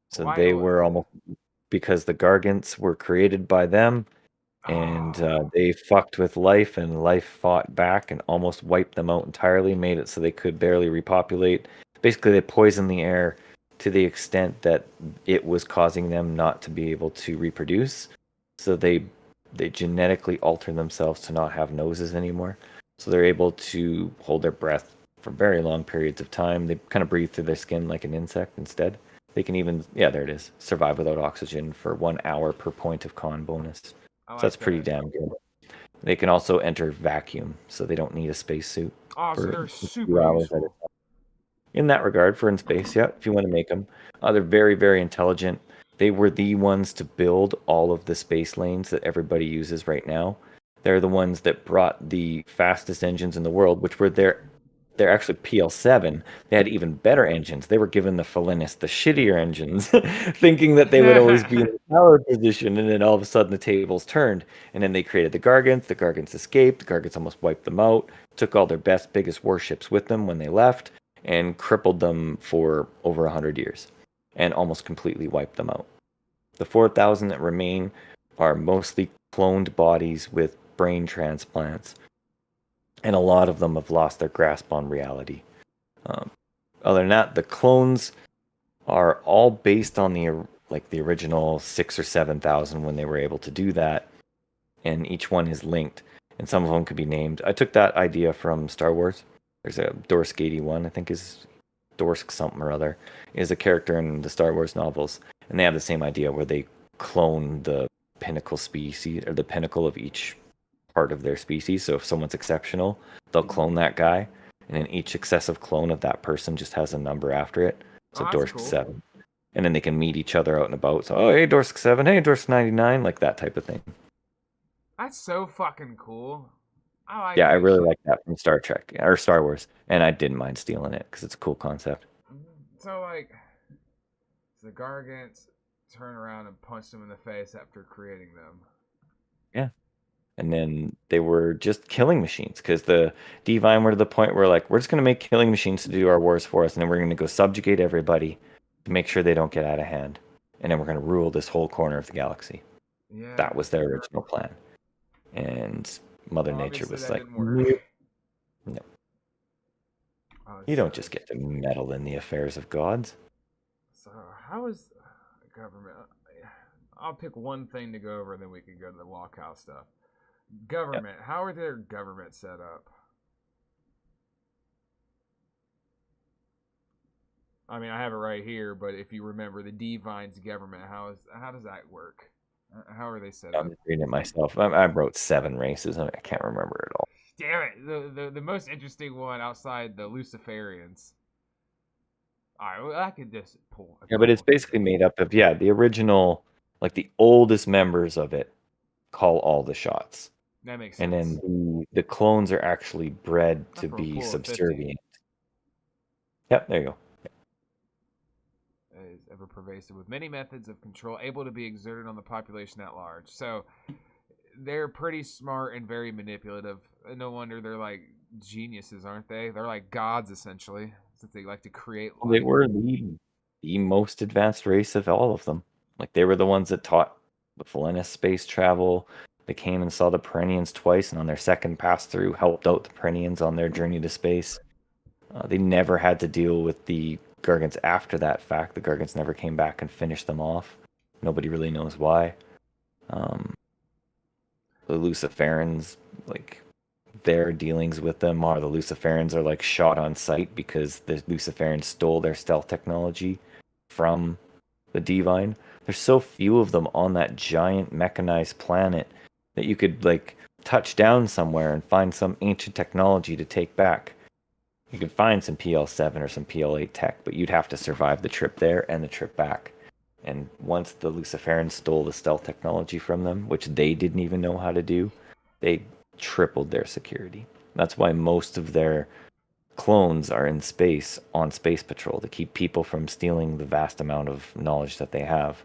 So Why? they were almost, because the Gargants were created by them, and Oh, they fucked with life, and life fought back and almost wiped them out entirely, made it so they could barely repopulate. Basically, they poisoned the air to the extent that it was causing them not to be able to reproduce. So they genetically alter themselves to not have noses anymore. So they're able to hold their breath for very long periods of time. They kind of breathe through their skin like an insect instead. They can even, yeah, there it is, survive without oxygen for 1 hour per point of con bonus. I So that's like pretty that. damn good. They can also enter vacuum, so they don't need a spacesuit Oh, so for they're a super few hours at a useful. time. In that regard, for in space, yeah, if you want to make them, they're very, very intelligent. They were the ones to build all of the space lanes that everybody uses right now. They're the ones that brought the fastest engines in the world, which were they're actually PL7. They had even better engines. They were given the Felinist, the shittier engines, thinking that they would always be in the power position, and then all of a sudden the tables turned. And then they created the Gargants. The Gargants escaped. The Gargants almost wiped them out, took all their best, biggest warships with them when they left, and crippled them for over 100 years, and almost completely wiped them out. The 4,000 that remain are mostly cloned bodies with brain transplants, and a lot of them have lost their grasp on reality. Um, Other than that, the clones are all based on the original 6 or 7,000 when they were able to do that, and each one is linked, and some of them could be named. I took that idea from Star Wars. There's a Dorsk 81, I think is Dorsk something or other, is a character in the Star Wars novels, and they have the same idea where they clone the pinnacle species or the pinnacle of each part of their species. So if someone's exceptional, they'll clone that guy, and then each successive clone of that person just has a number after it. So Oh, that's Dorsk cool. 7. And then they can meet each other out and about. So, oh, hey, Dorsk 7, hey, Dorsk 99, like that type of thing. That's so fucking cool. I like Yeah, I that really shit. like that from Star Trek or Star Wars, and I didn't mind stealing it because it's a cool concept. So like, the Gargants turn around and punch them in the face after creating them. Yeah. And then they were just killing machines because the Divine were to the point where, like, we're just going to make killing machines to do our wars for us, and then we're going to go subjugate everybody to make sure they don't get out of hand. And then we're going to rule this whole corner of the galaxy. Yeah. That was their original plan. And Mother Nature Obviously, was that like, didn't work. "Nope. No, Oh, you don't just get to meddle in the affairs of gods." So how is government? I'll pick one thing to go over, then we can go to the lolcow stuff. Yep. Government. How are their government set up? I mean, I have it right here, but if you remember the Divine's government, how does that work? How are they set I'm up? just reading it myself. I wrote 7 races, and I can't remember it all. Damn it! The most interesting one outside the Luciferians. All right, well, I could just pull a Yeah, but it's couple here. basically made up of, yeah, the original, like the oldest members of it call all the shots. That makes And sense. then the clones are actually bred Not to for a be pool of 50. subservient. Yep, there you go. Is ever pervasive with many methods of control able to be exerted on the population at large. So they're pretty smart and very manipulative. No wonder they're like geniuses, aren't they? They're like gods essentially, since they like to create Well, they life. were the most advanced race of all of them. Like they were the ones that taught the Valenus space travel. They came and saw the Perennians twice, and on their second pass through, helped out the Perennians on their journey to space. They never had to deal with the Gargants after that fact. The Gargants never came back and finished them off. Nobody really knows why. Um, the Luciferans, like their dealings with them are the Luciferans are like shot on sight because the Luciferans stole their stealth technology from the Divine. There's so few of them on that giant mechanized planet that you could like touch down somewhere and find some ancient technology to take back. You could find some PL7 or some PL8 tech, but you'd have to survive the trip there and the trip back. And once the Luciferans stole the stealth technology from them, which they didn't even know how to do, they tripled their security. That's why most of their clones are in space on space patrol to keep people from stealing the vast amount of knowledge that they have.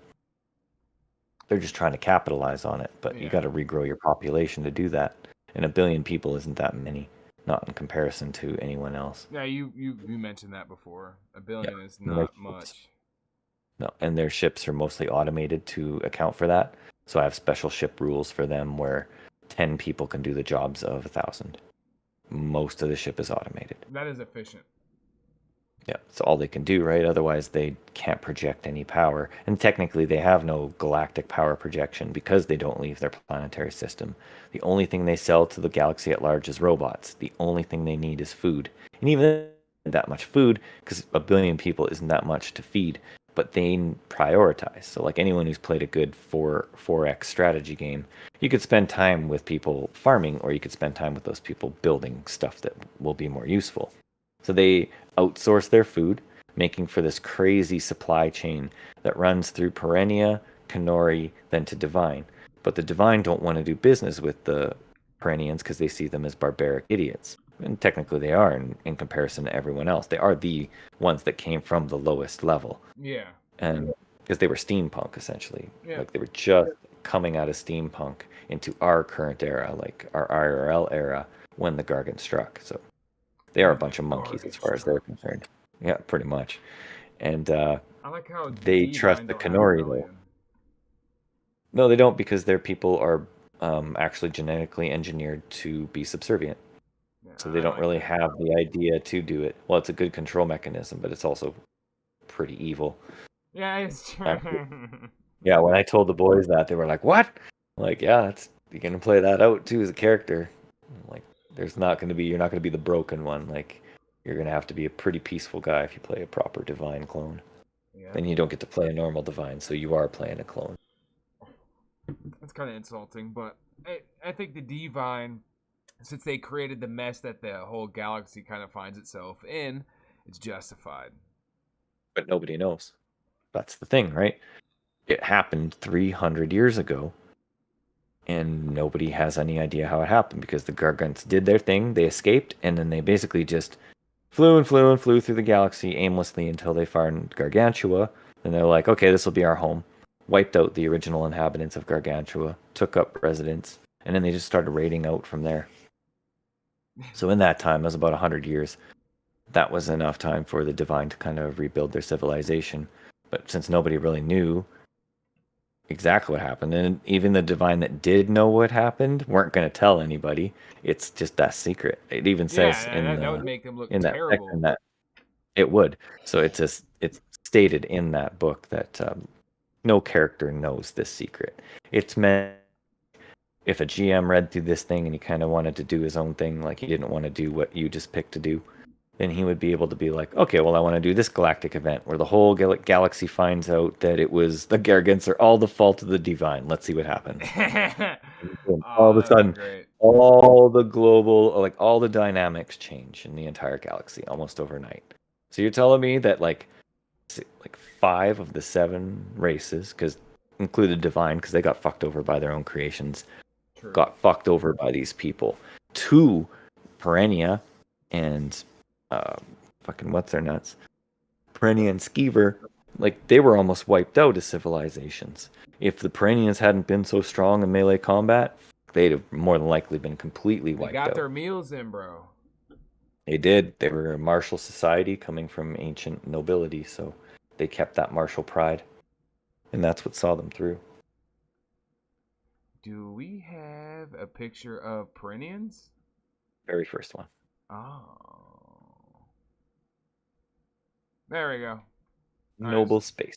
They're just trying to capitalize on it, but you got to regrow your population to do that. And 1 billion people isn't that many, not in comparison to anyone else. Yeah, you mentioned that before. 1 billion is And not much. No, and their ships are mostly automated to account for that. So I have special ship rules for them where 10 people can do the jobs of 1,000. Most of the ship is automated. That is efficient. Yeah, it's all they can do, right? Otherwise, they can't project any power. And technically, they have no galactic power projection because they don't leave their planetary system. The only thing they sell to the galaxy at large is robots. The only thing they need is food. And even that much food, because 1 billion people isn't that much to feed, but they prioritize. So, like anyone who's played a good 4x strategy game, you could spend time with people farming, or you could spend time with those people building stuff that will be more useful. So they outsource their food, making for this crazy supply chain that runs through Perennia, Kenori, then to Divine. But the Divine don't want to do business with the Perennians because they see them as barbaric idiots. And technically they are in comparison to everyone else. They are the ones that came from the lowest level. Yeah. And because they were steampunk, essentially. Yeah. Like they were just coming out of steampunk into our current era, like our IRL era, when the Gargant struck. So they are a bunch of monkeys as far as they're concerned. Yeah, pretty much. And I like how they trust the Kenori, though. No, they don't, because their people are actually genetically engineered to be subservient. Yeah, So they don't really have the idea to do it. Well, it's a good control mechanism, but it's also pretty evil. Yeah, it's true. Yeah, when I told the boys that, they were like, "What?" I'm like, yeah, you're gonna play that out too as a character. I'm like, you're not gonna be the broken one. Like, you're gonna have to be a pretty peaceful guy if you play a proper divine clone. Yeah. Then you don't get to play a normal divine, so you are playing a clone. That's kind of insulting, but I think the Divine, since they created the mess that the whole galaxy kind of finds itself in, it's justified. But nobody knows. That's the thing, right? It happened 300 years ago, and nobody has any idea how it happened because the Gargants did their thing, they escaped, and then they basically just flew through the galaxy aimlessly until they found Gargantua, and they're like, okay, this will be our home. Wiped out the original inhabitants of Gargantua, took up residence, and then they just started raiding out from there. So in that time, it was about 100 years. That was enough time for the Divine to kind of rebuild their civilization. But since nobody really knew exactly what happened, and even the Divine that did know what happened weren't going to tell anybody. It's just that secret. It even says that would make them look in terrible. that section that it would. So it's stated in that book that no character knows this secret. It's meant if a GM read through this thing and he kind of wanted to do his own thing, like he didn't want to do what you just picked to do, then he would be able to be like, okay, well, I want to do this galactic event where the whole galaxy finds out that it was the Gargants are all the fault of the Divine. Let's see what happens. All of a sudden, all the global, like all the dynamics change in the entire galaxy almost overnight. So you're telling me that like 5 of the 7 races, because included Divine, because they got fucked over by their own creations, got fucked over by these people. 2 Perennia and fucking what's their nuts, Perennia and Skeever, like they were almost wiped out as civilizations. If the Perennians hadn't been so strong in melee combat, they'd have more than likely been completely wiped out. They got their meals in, bro. They did. They were a martial society coming from ancient nobility, so they kept that martial pride, and that's what saw them through. Do we have a picture of Perennians? Very first one. Oh. There we go. All right, Noble space.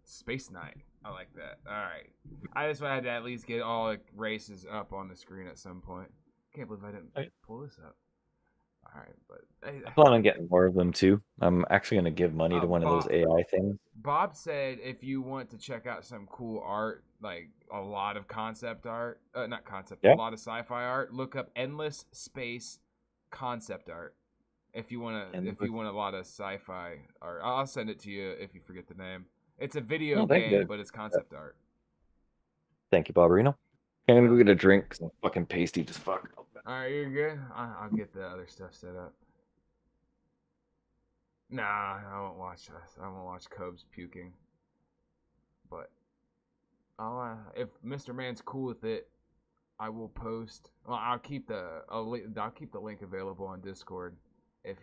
Space Knight. I like that. All right. I just had to at least get all the races up on the screen at some point. Can't believe I didn't pull this up. All right, but I plan on getting more of them too. I'm actually going to give money to one of those Bob, AI things. Bob said if you want to check out some cool art, like a lot of concept art, not concept, a lot of sci-fi art, look up Endless Space concept art. If you want a lot of sci-fi art, I'll send it to you if you forget the name. It's a video game, but it's concept art. Thank you, Barbarino. I'm gonna go get a drink because I'm fucking pasty as fuck. All right, you're good. I'll get the other stuff set up. Nah, I won't watch us. I won't watch Cobes puking. But if Mr. Man's cool with it, I will post. Well, I'll keep the link available on Discord if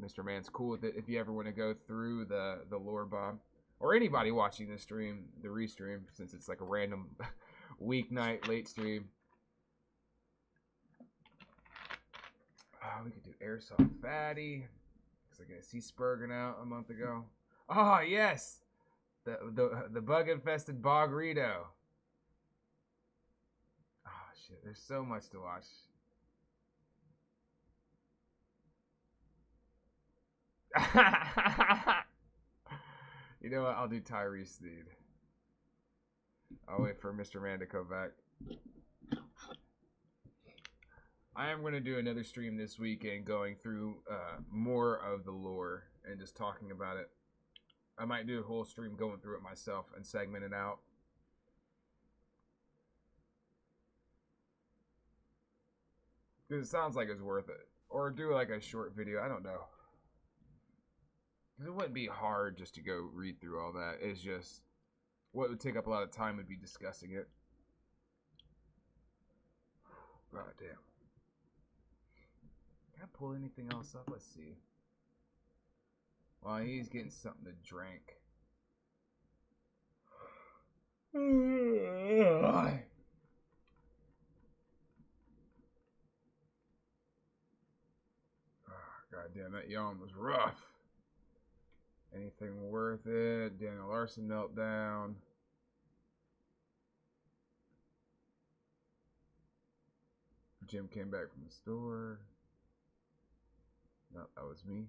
Mr. Man's cool with it. If you ever want to go through the lore bomb, or anybody watching this stream, the restream, since it's like a random weeknight late stream. We could do Airsoft Fatty. Because I got Sea Spurgeon out a month ago. Oh, yes! The bug-infested Bogrito. Oh, shit. There's so much to watch. You know what? I'll do Tyrese Sneed. I'll wait for Mr. Man to come back. I am going to do another stream this weekend going through more of the lore and just talking about it. I might do a whole stream going through it myself and segment it out. Because it sounds like it's worth it. Or do like a short video. I don't know. Because it wouldn't be hard just to go read through all that. It's just what would take up a lot of time would be discussing it. God damn. Can I pull anything else up? Let's see. Well, he's getting something to drink. God damn, that yawn was rough. Anything worth it? Daniel Larson meltdown. Jim came back from the store. No, that was me.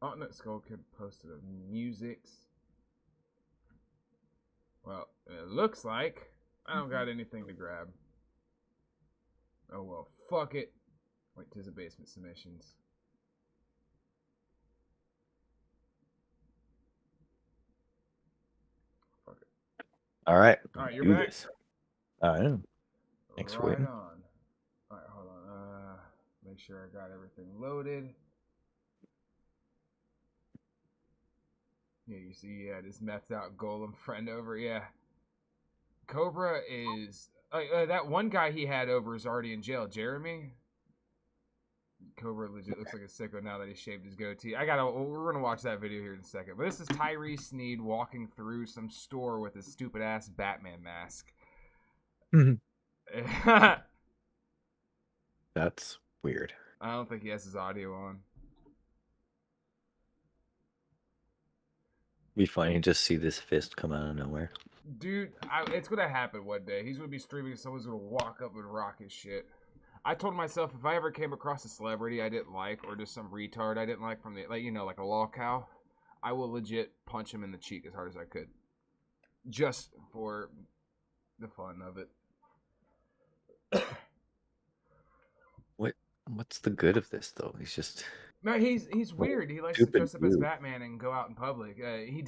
Alternate Skull Kid posted a musics. Well, it looks like I don't got anything to grab. Oh well, fuck it. Wait, tis a basement submissions. Fuck it. All right. All right, you're back. This. All right. Thanks for waiting. On. All right, hold on. Make sure I got everything loaded. Yeah, you see, this methed out golem friend over. Yeah, Cobra is that one guy he had over is already in jail. Jeremy. Cobra legit looks like a sicko now that he shaved his goatee. We're gonna watch that video here in a second. But this is Tyrese Sneed walking through some store with his stupid ass Batman mask. That's weird. I don't think he has his audio on. Be funny to just see this fist come out of nowhere. Dude, it's gonna happen one day. He's gonna be streaming and someone's gonna walk up and rock his shit. I told myself if I ever came across a celebrity I didn't like, or just some retard I didn't like from the, like a lolcow, I will legit punch him in the cheek as hard as I could. Just for the fun of it. What's the good of this though? He's just No, he's weird. He likes to dress up as Batman and go out in public. He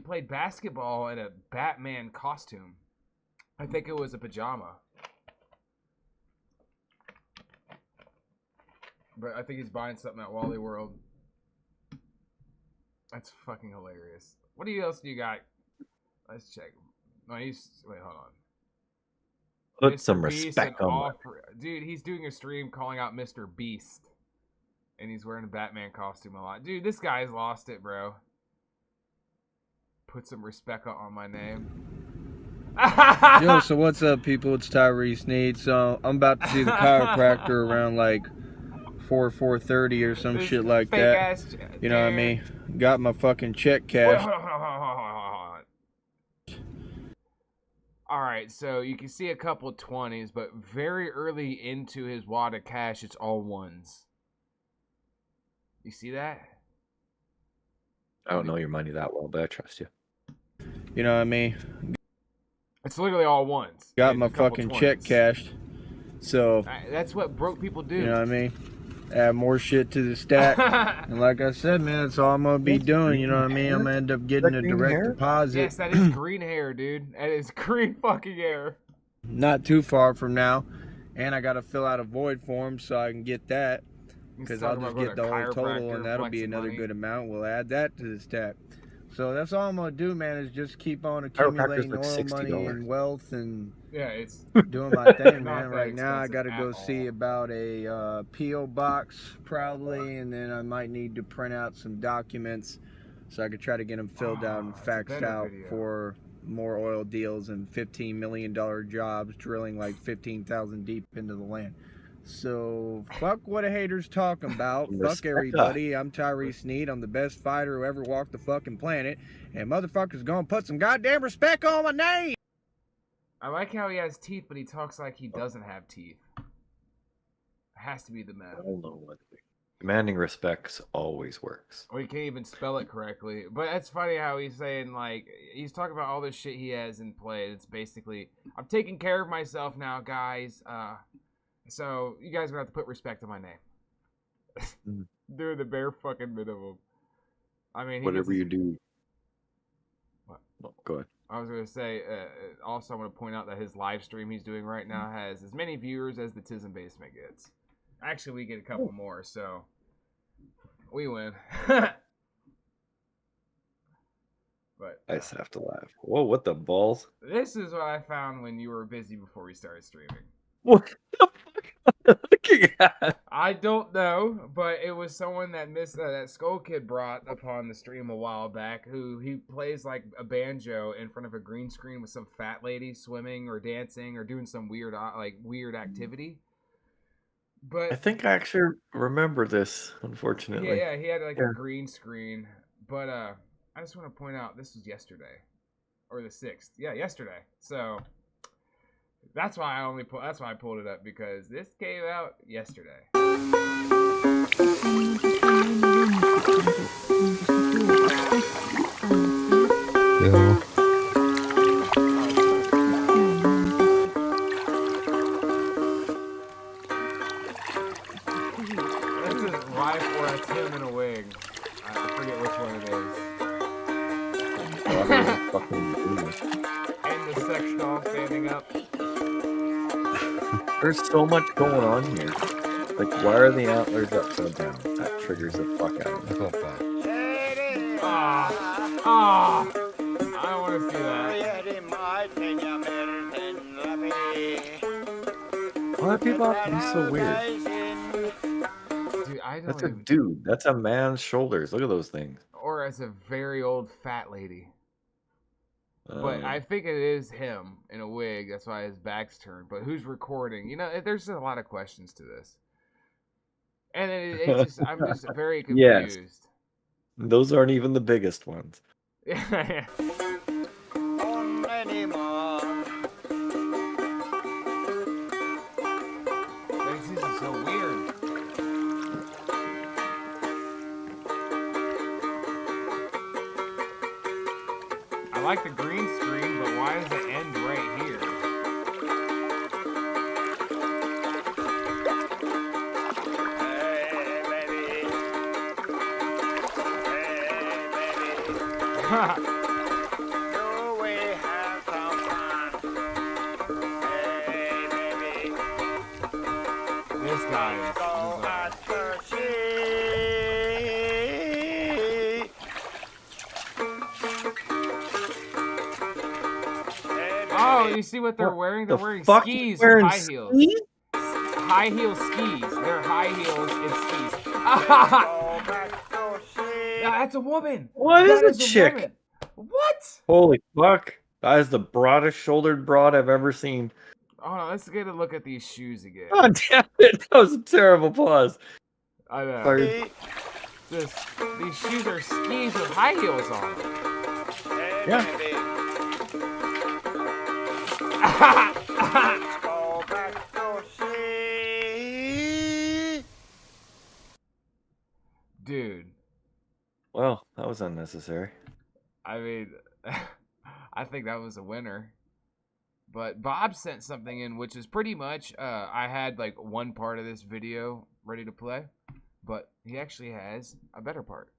played basketball in a Batman costume. I think it was a pajama. But I think he's buying something at Wally World. That's fucking hilarious. What else do you got? Let's check. No, wait, hold on. Put Mr. some Beast respect and on all my. dude, he's doing a stream calling out Mr. Beast. And he's wearing a Batman costume a lot. Dude, this guy's lost it, bro. Put some respect on my name. Yo, so what's up, people? It's Tyrese Need. So I'm about to see the chiropractor around like 4:30 or some This shit like fake that. ass, You know what I mean? Got my fucking check Wait, cashed. hold on. Alright, so you can see a couple 20s, but very early into his wad of cash, it's all ones. You see that? I don't know your money that well, but I trust you. You know what I mean? It's literally all ones. Got and my a couple fucking 20s. check cashed. So, That's what broke people do. you know what I mean? Add more shit to the stack. And like I said, man, that's all I'm going to be doing. You know what I mean? I'm going to end up getting a direct deposit. Yes, that is green hair, dude. That is green fucking hair. Not too far from now. And I got to fill out a void form so I can get that. Because I'll just get the whole total and that'll be another good amount. We'll add that to the stack. So that's all I'm going to do, man, is just keep on accumulating like oil money $60. and wealth and Yeah, it's doing my thing, not man. that Right now I expensive got to at go all. see about a P.O. box probably, and then I might need to print out some documents so I could try to get them filled out and that's a faxed better out video. for more oil deals and $15 million jobs drilling like 15,000 deep into the land. So, fuck what a hater's talking about. Fuck Respect everybody. I'm Tyrese Need. I'm the best fighter who ever walked the fucking planet. And motherfuckers gonna put some goddamn respect on my name. I like how he has teeth, but he talks like he doesn't have teeth. It has to be the meth. I don't know what. Commanding respects always works. Or he can't even spell it correctly. But that's funny how he's saying, like, he's talking about all this shit he has in play. It's basically, I'm taking care of myself now, guys. So you guys are going to have to put respect on my name. Doing the bare fucking minimum. I mean, Whatever you do. What? Oh, go ahead. I was going to say, also I want to point out that his live stream he's doing right now has as many viewers as the Tism Basement gets. Actually, we get a couple more, so we win. But I just have to laugh. Whoa, what the balls? this is what I found when you were busy before we started streaming. What the fuck am I looking at? I don't know, but it was someone that that Skull Kid brought upon the stream a while back. Who he plays like a banjo in front of a green screen with some fat lady swimming or dancing or doing some weird activity. But I think I actually remember this, unfortunately. yeah, he had like a green screen. But I just want to point out this was yesterday, or the 6th. Yeah, yesterday. So. That's why I pulled it up, because this came out yesterday. Yeah. That's his wife, or it's him in a wig. I forget which one it is. And the sex doll standing up. There's so much going on here. Like, why are the antlers upside down? That triggers the fuck out of me. I felt bad. I don't want to see that. Why do people have to be so weird? Dude, I don't That's a even... dude. That's a man's shoulders. Look at those things. Or as a very old fat lady. But I think it is him in a wig. That's why his back's turned. But who's recording? You know, there's a lot of questions to this. And it's just, I'm just very confused. Yes. Those aren't even the biggest ones. Yeah. This is so weird. I like the green screen, but why does it end right here? This guy is Oh, you see what they're wearing? They're The wearing fuck skis you wearing with high heels. skis? High heel skis. They're high heels and skis. That's a woman. What That is a chick? woman. What? Holy fuck. That is the broadest shouldered broad I've ever seen. Hold on, let's get a look at these shoes again. Oh, damn it. That was a terrible pause. I know. Sorry. These shoes are skis with high heels on them. Yeah. Dude. Well, that was unnecessary. I mean, I think that was a winner. But Bob sent something in, which is pretty much, I had like one part of this video ready to play, but he actually has a better part.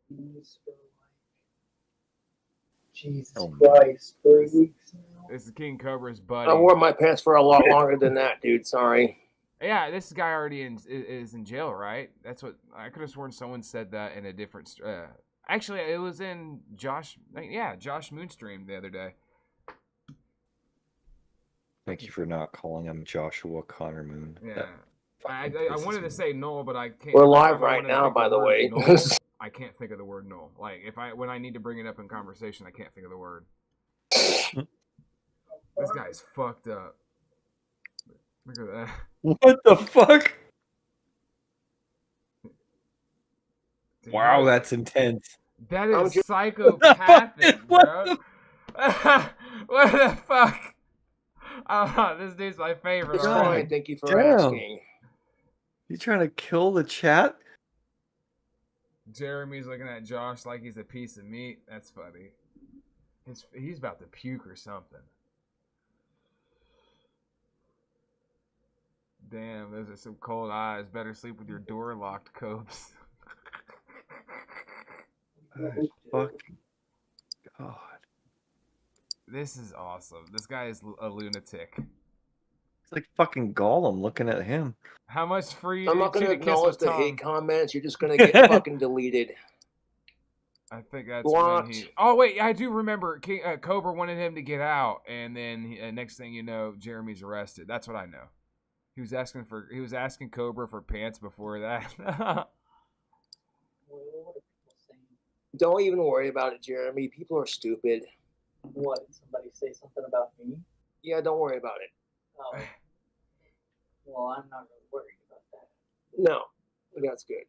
Jesus Christ, 3 weeks now. This is King Cobra's buddy. I wore my pants for a lot longer than that, dude. Sorry. Yeah, this guy already is in jail, right? That's what I could have sworn someone said that in a different. Actually, it was in Josh Moonstream the other day. Thank you for not calling him Joshua Connor Moon. Yeah, I wanted to say Noel, but I can't. We're live right now, by the way. Noel, I can't think of the word Noel. Like when I need to bring it up in conversation, I can't think of the word. This guy's fucked up. Look at that. What the fuck? Wow, that's intense. That is psychopathic, bro. What the fuck? This dude's my favorite. It's fine. Thank you for asking. You trying to kill the chat? Jeremy's looking at Josh like he's a piece of meat. That's funny. He's about to puke or something. Damn, those are some cold eyes. Better sleep with your door locked, Copes. Fucking God. This is awesome. This guy is a lunatic. It's like fucking Gollum looking at him. How much free? I'm not going to acknowledge the hate comments. You're just going to get fucking deleted. I think that's when he... Oh, wait. I do remember Cobra wanted him to get out. And then next thing you know, Jeremy's arrested. That's what I know. He was asking Cobra for pants before that. Don't even worry about it, Jeremy. People are stupid. What? Somebody say something about me? Yeah, don't worry about it. Oh. Well, I'm not really worried about that. No, that's good.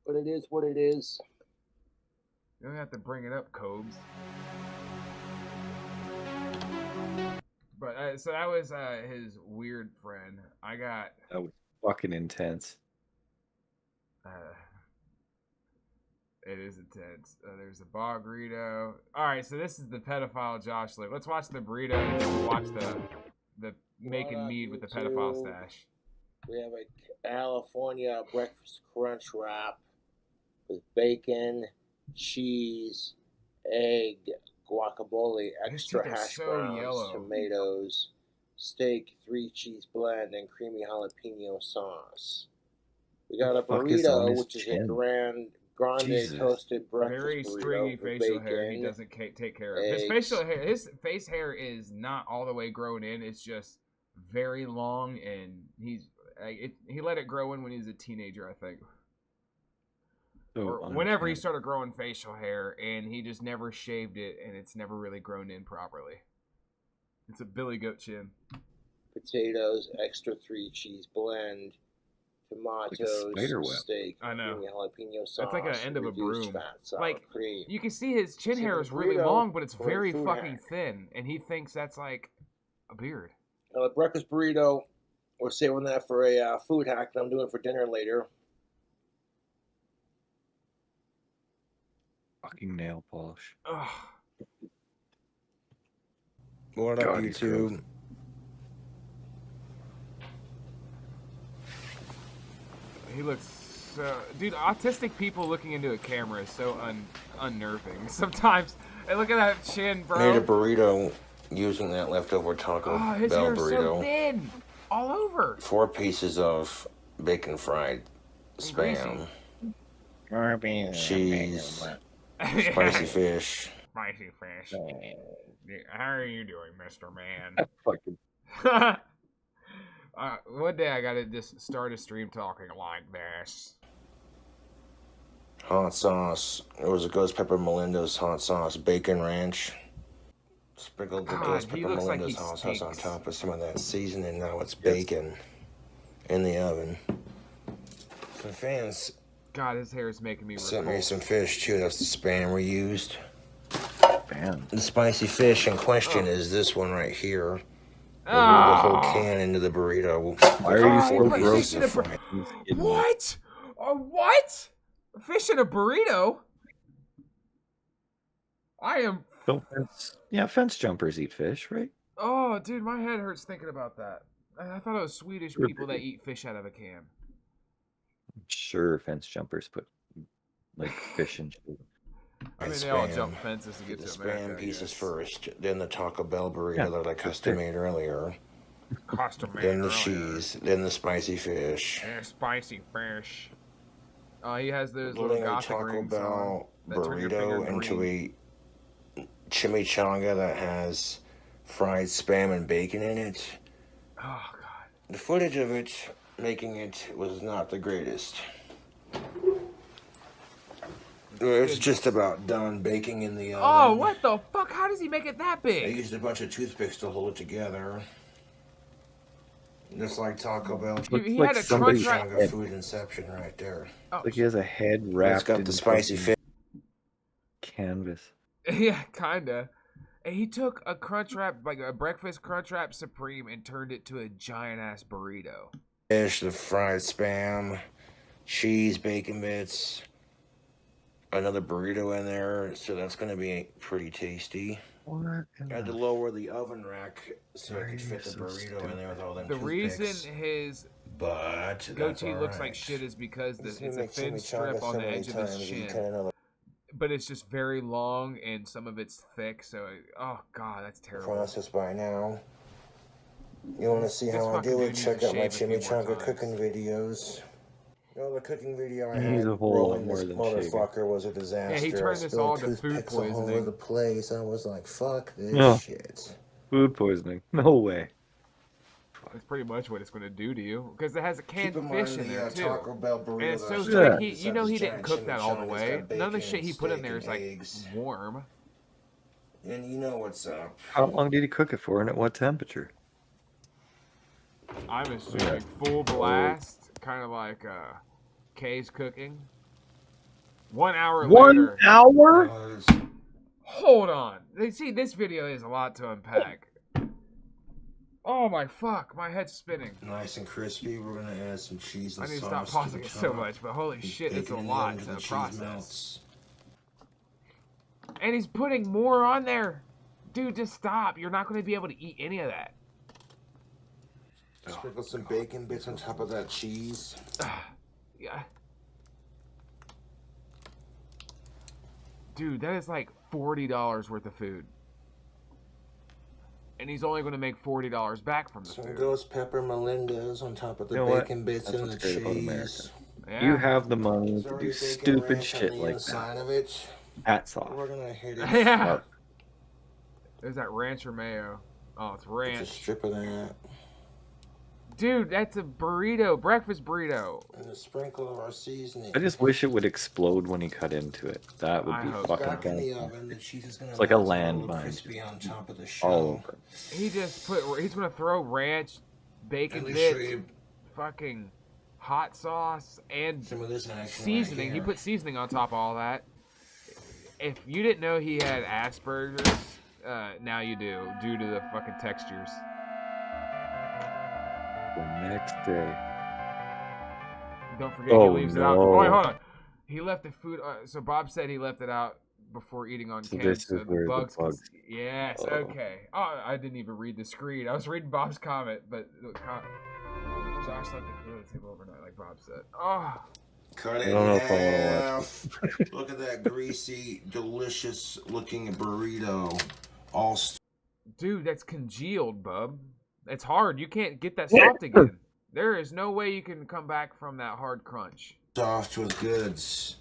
But it is what it is. You don't have to bring it up, Cobes. But so that was his weird friend. That was fucking intense. It is intense. There's a bog burrito. All right, so this is the pedophile Josh Lick. Let's watch the burrito and then watch the making mead with the pedophile stash. We have a California breakfast crunch wrap with bacon, cheese, egg, guacamole, extra hash browns, tomatoes, steak, 3-cheese blend, and creamy jalapeno sauce. We got a burrito, which is a grande toasted breakfast very stringy facial hair. He doesn't take care of his face hair is not all the way grown in. It's just very long, and he let it grow in when he was a teenager, I think. Or whenever he started growing facial hair, and he just never shaved it, and it's never really grown in properly. It's a Billy Goat chin. Potatoes, extra 3-cheese blend, tomatoes, steak, I know. Jalapeno sauce. That's like an end of a broom. Fat, sour like cream. You can see his chin hair is really long, but it's very fucking thin, and he thinks that's like a beard. A breakfast burrito, we're saving that for a food hack that I'm doing for dinner later. Fucking nail polish. Ugh. What up, YouTube? He looks so... Dude, autistic people looking into a camera is so unnerving. Sometimes... Hey, look at that chin, bro. Made a burrito using that leftover Taco Bell his hair's burrito. So thin. All over. 4 pieces of bacon fried spam. Cheese. Spicy fish. spicy fish. How are you doing, Mr. Man? Fucking. One day I gotta just start a stream talking like this. Hot sauce. It was a Ghost Pepper Melinda's hot sauce, bacon ranch. Sprinkled the Ghost Pepper Melinda's hot sauce on top of some of that seasoning. Now it's bacon in the oven. Some fans. God, his hair is making me. Sent me some fish too. That's the spam we used. Bam. The spicy fish in question is this one right here. The whole can into the burrito. Why are you so gross? What? What? Fish in a burrito? I am. Fence jumpers eat fish, right? Oh, dude, my head hurts thinking about that. I thought it was Swedish people that eat fish out of a can. I'm sure fence jumpers put like fish in. I mean, they all jump fences to get to America. Spam pieces first, then the Taco Bell burrito that I custom made earlier. Then the cheese, then the spicy fish. And spicy fish. Oh, he has those little Putting a gothic Taco rings Bell on that turn your finger burrito into green. a chimichanga that has fried spam and bacon in it. Oh, God. The footage of it making it was not the greatest. It's just about done baking in the oven. Oh, what the fuck? How does he make it that I big? used a bunch of toothpicks to hold it together. Just like Taco Bell. He had a crunch wrap. Food inception right there. Like he has a head wrapped. It's got in the spicy fish. Canvas. Yeah, kinda. And he took a crunch wrap, like a breakfast crunch wrap supreme, and turned it to a giant ass burrito. Fish, the fried spam, cheese, bacon bits, another burrito in there, so that's gonna be pretty tasty. What? I had to lower the oven rack so I could fit the burrito in there with all them The toothpicks. reason his goatee looks like shit is because it's a thin strip on the edge of his chin. But it's just very long and some of it's thick, so oh god, that's terrible. Process by now. You want to see how I do it? Check out my chimichanga cooking videos. You know, the cooking video I had rolling this motherfucker was a disaster. Yeah, he turned this all into food poisoning. All over the place. I was like, fuck this shit. Food poisoning? No way. That's pretty much what it's going to do to you, because it has a canned fish in there too. Taco Bell burrito and it's so thick, you know he didn't cook that all the way. None of the shit he put in there is like warm. And you know what's up. How long did he cook it for, and at what temperature? I'm assuming full blast, kind of like Kay's cooking. 1 hour later. 1 hour? Hold on. See, this video is a lot to unpack. Oh my fuck, my head's spinning. Nice and crispy. We're gonna add some cheese and I need to sauce stop pausing it so much, but holy shit, it's a lot to process. And he's putting more on there. Dude, just stop. You're not going to be able to eat any of that. Sprinkle some bacon bits on top of that cheese. Yeah. Dude, that is like $40 worth of food. And he's only going to make $40 back from the some food. Ghost Pepper Melinda's on top of the bacon bits and the cheese. Yeah. You have the money to do stupid shit like that. Of it. Hats off. We're gonna hit it. Yeah. There's that ranch or mayo. Oh, it's ranch. Just a strip of that. Dude, that's a burrito, breakfast burrito. And a sprinkle of our seasoning. I just wish it would explode when he cut into it. That would be fucking cool. It's like a landmine. On top of the shell. All over. He's gonna throw ranch, bacon bits, fucking hot sauce, and some of this seasoning. Right he put seasoning on top of all that. If you didn't know he had Asperger's, now you do, due to the fucking textures. The next day. Don't forget he leaves it out. Oh, wait, hold on. He left the food. So Bob said he left it out before eating on camera. This is where the bugs. Yes. Okay. Oh, I didn't even read the screen. I was reading Bob's comment, but Josh left the food on the table overnight, like Bob said. Oh. Cut it in half. Look at that greasy, delicious-looking burrito. Dude, that's congealed, bub. It's hard. You can't get that soft again. There is no way you can come back from that hard crunch. Soft with goods.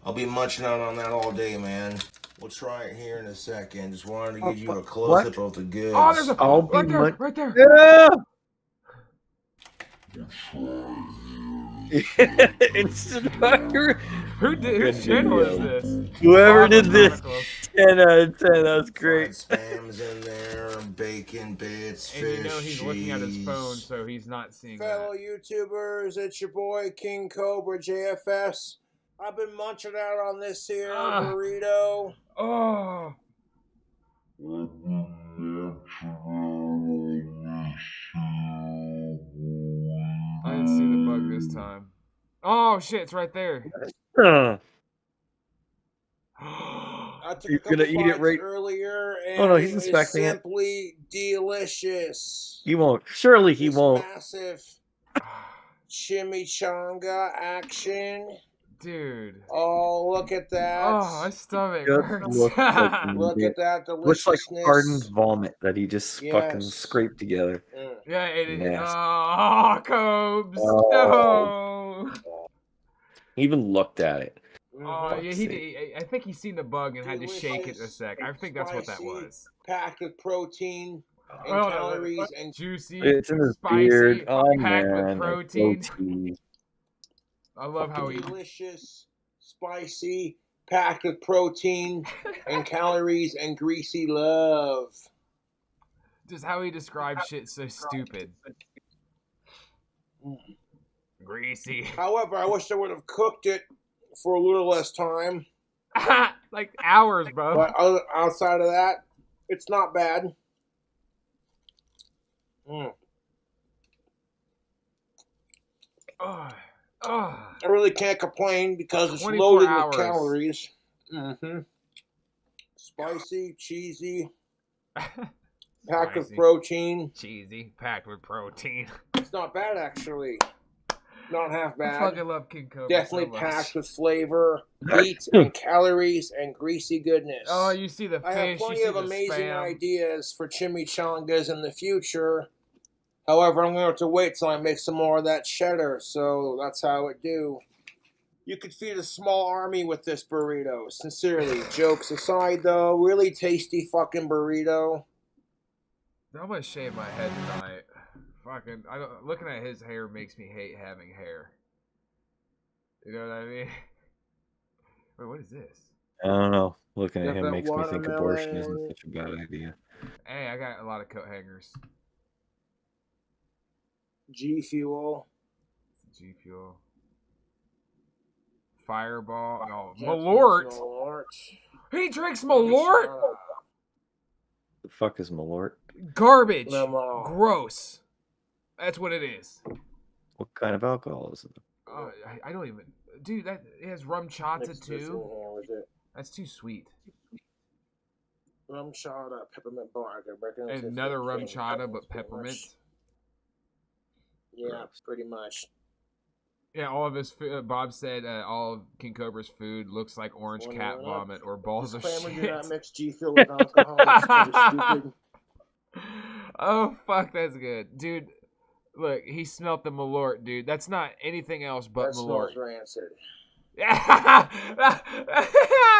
I'll be munching out on that all day, man. We'll try it here in a second. Just wanted to give you a close-up of the goods. Oh, there's a right there, right there. Yeah. Instant fire. Whose channel is this? Whoever Baba did this, Chronicles. 10 out of 10. That was great. Spam's in there, bacon bits, And fish, you know he's looking at his phone, so he's not seeing Fellow that. YouTubers, it's your boy King Cobra JFS. I've been munching out on this here burrito. Oh. I didn't see the bug this time. Oh shit, it's right there. I took You're a couple gonna eat it bites right- earlier, and Oh, no, he's it is inspecting it. simply delicious. He won't. Surely he This won't. massive chimichanga action. Dude. Oh, look at that. Oh, my stomach Just hurts. looks like Look at that looks like deliciousness. hardened vomit that he just fucking Yes. scraped together. Yeah, it. Nasty. Oh, Cobes. Oh. No. He even looked at it. Oh, yeah, Fuck's sake. I think he seen the bug and had to shake it a sec. I think that's what that Spicy, was. Packed with protein and Oh, no, calories and juicy, It's in his spicy, beard. Oh packed man, with that protein. goatee. I love how he. delicious, spicy, packed with protein and calories and greasy love. Just how he describes shit so stupid. Greasy. However, I wish I would have cooked it for a little less time. Like hours, bro. But outside of that, it's not bad. Oh. I really can't complain because it's 24 loaded hours. with calories. Spicy, cheesy, packed with Spicy. protein. Cheesy, packed with protein. It's not bad, actually. Not half I bad. fucking love King Cobra. Definitely so much. packed with flavor, meat, and calories, and greasy goodness. Oh, you see the fish. I have you plenty see of the amazing spam. ideas for chimichangas in the future. However, I'm going to have to wait till I make some more of that cheddar, so that's how it do. You could feed a small army with this burrito. Sincerely, jokes aside, though, really tasty fucking burrito. I'm gonna shave my head tonight. Fucking, looking at his hair makes me hate having hair. You know what I mean? Wait, what is this? I don't know. Looking Got at him that makes me think abortion isn't watermelon. such a bad idea. Hey, I got a lot of coat hangers. G Fuel. G Fuel. Fireball. Oh, Japanese Malort. Malort. He drinks Malort. The fuck is Malort? Garbage. Lemon. Gross. That's what it is. What kind of alcohol is it? I don't even. Dude, that it has rum chata Mix this in too. here with it. That's too sweet. Rum chata, peppermint bark. I reckon it's Another rum 15. chata, but That's pretty peppermint. much- Yeah, pretty much. Yeah, all of his food, Bob said all of King Cobra's food looks like orange Well, cat no, vomit or balls of Disclaimer, do shit. not mix G Fuel with alcohol. It's kind of stupid. Oh, fuck, that's good. Dude, look, he smelt the Malort, dude. That's not anything else but That Malort. smells rancid. I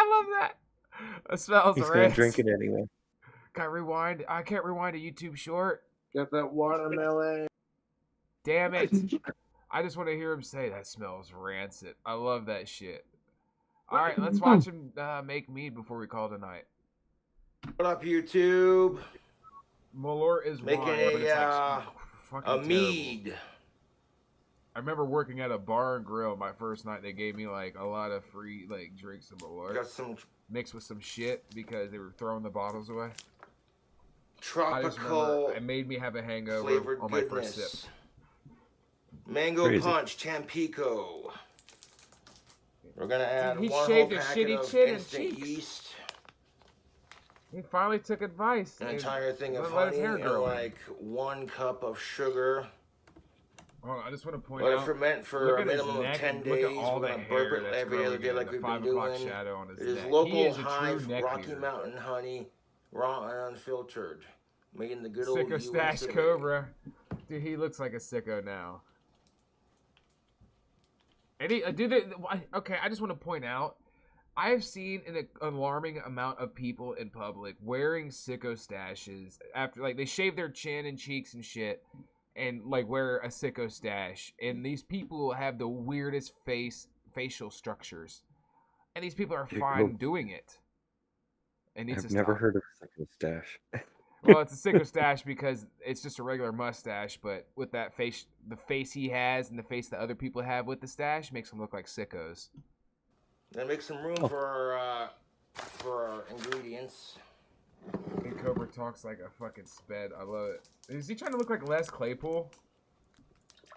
love that. It smells He's gonna rancid. drink it anyway. Can I rewind? I can't rewind a YouTube short. Got that watermelon. Damn it. I just want to hear him say that smells rancid. I love that shit. All right, let's watch him make mead before we call tonight. What up, YouTube? Malort is Making wine, but it's like a fucking terrible. mead. I remember working at a bar and grill my first night. They gave me like a lot of free like drinks of Malort Got some mixed with some shit because they were throwing the bottles away. I just tropical remember it made me have a hangover flavored on my first sip. goodness. Mango Crazy. punch, Tampico. We're gonna add he one whole shaved his packet shitty of chin and instant cheeks. yeast, He finally took advice. an and entire thing of let his honey, hair and grow. like 1 cup of sugar. Hold on, I just want to point Let it out. ferment for Look a at his minimum of neck 10 and days. look at all We're the gonna hair burp it that's every other growing day in like the we've 5 been o'clock doing. shadow on his It is neck. He local is a true hive neck Rocky eater. Mountain honey, raw and unfiltered, made in the good old Sicko US Stash of A. Cobra. Dude, he looks like a sicko now. And he, okay, I just want to point out, I've seen an alarming amount of people in public wearing sicko stashes after, like, they shave their chin and cheeks and shit, and like wear a sicko stash. And these people have the weirdest facial structures, and these people are fine doing it. It needs I've to never stop. heard of a sicko stash. Well, it's a sicko stash because it's just a regular mustache, but with that face, the face he has and the face that other people have with the stash makes them look like sickos. Then make some room for our ingredients. And Cobra talks like a fucking sped. I love it. Is he trying to look like Les Claypool?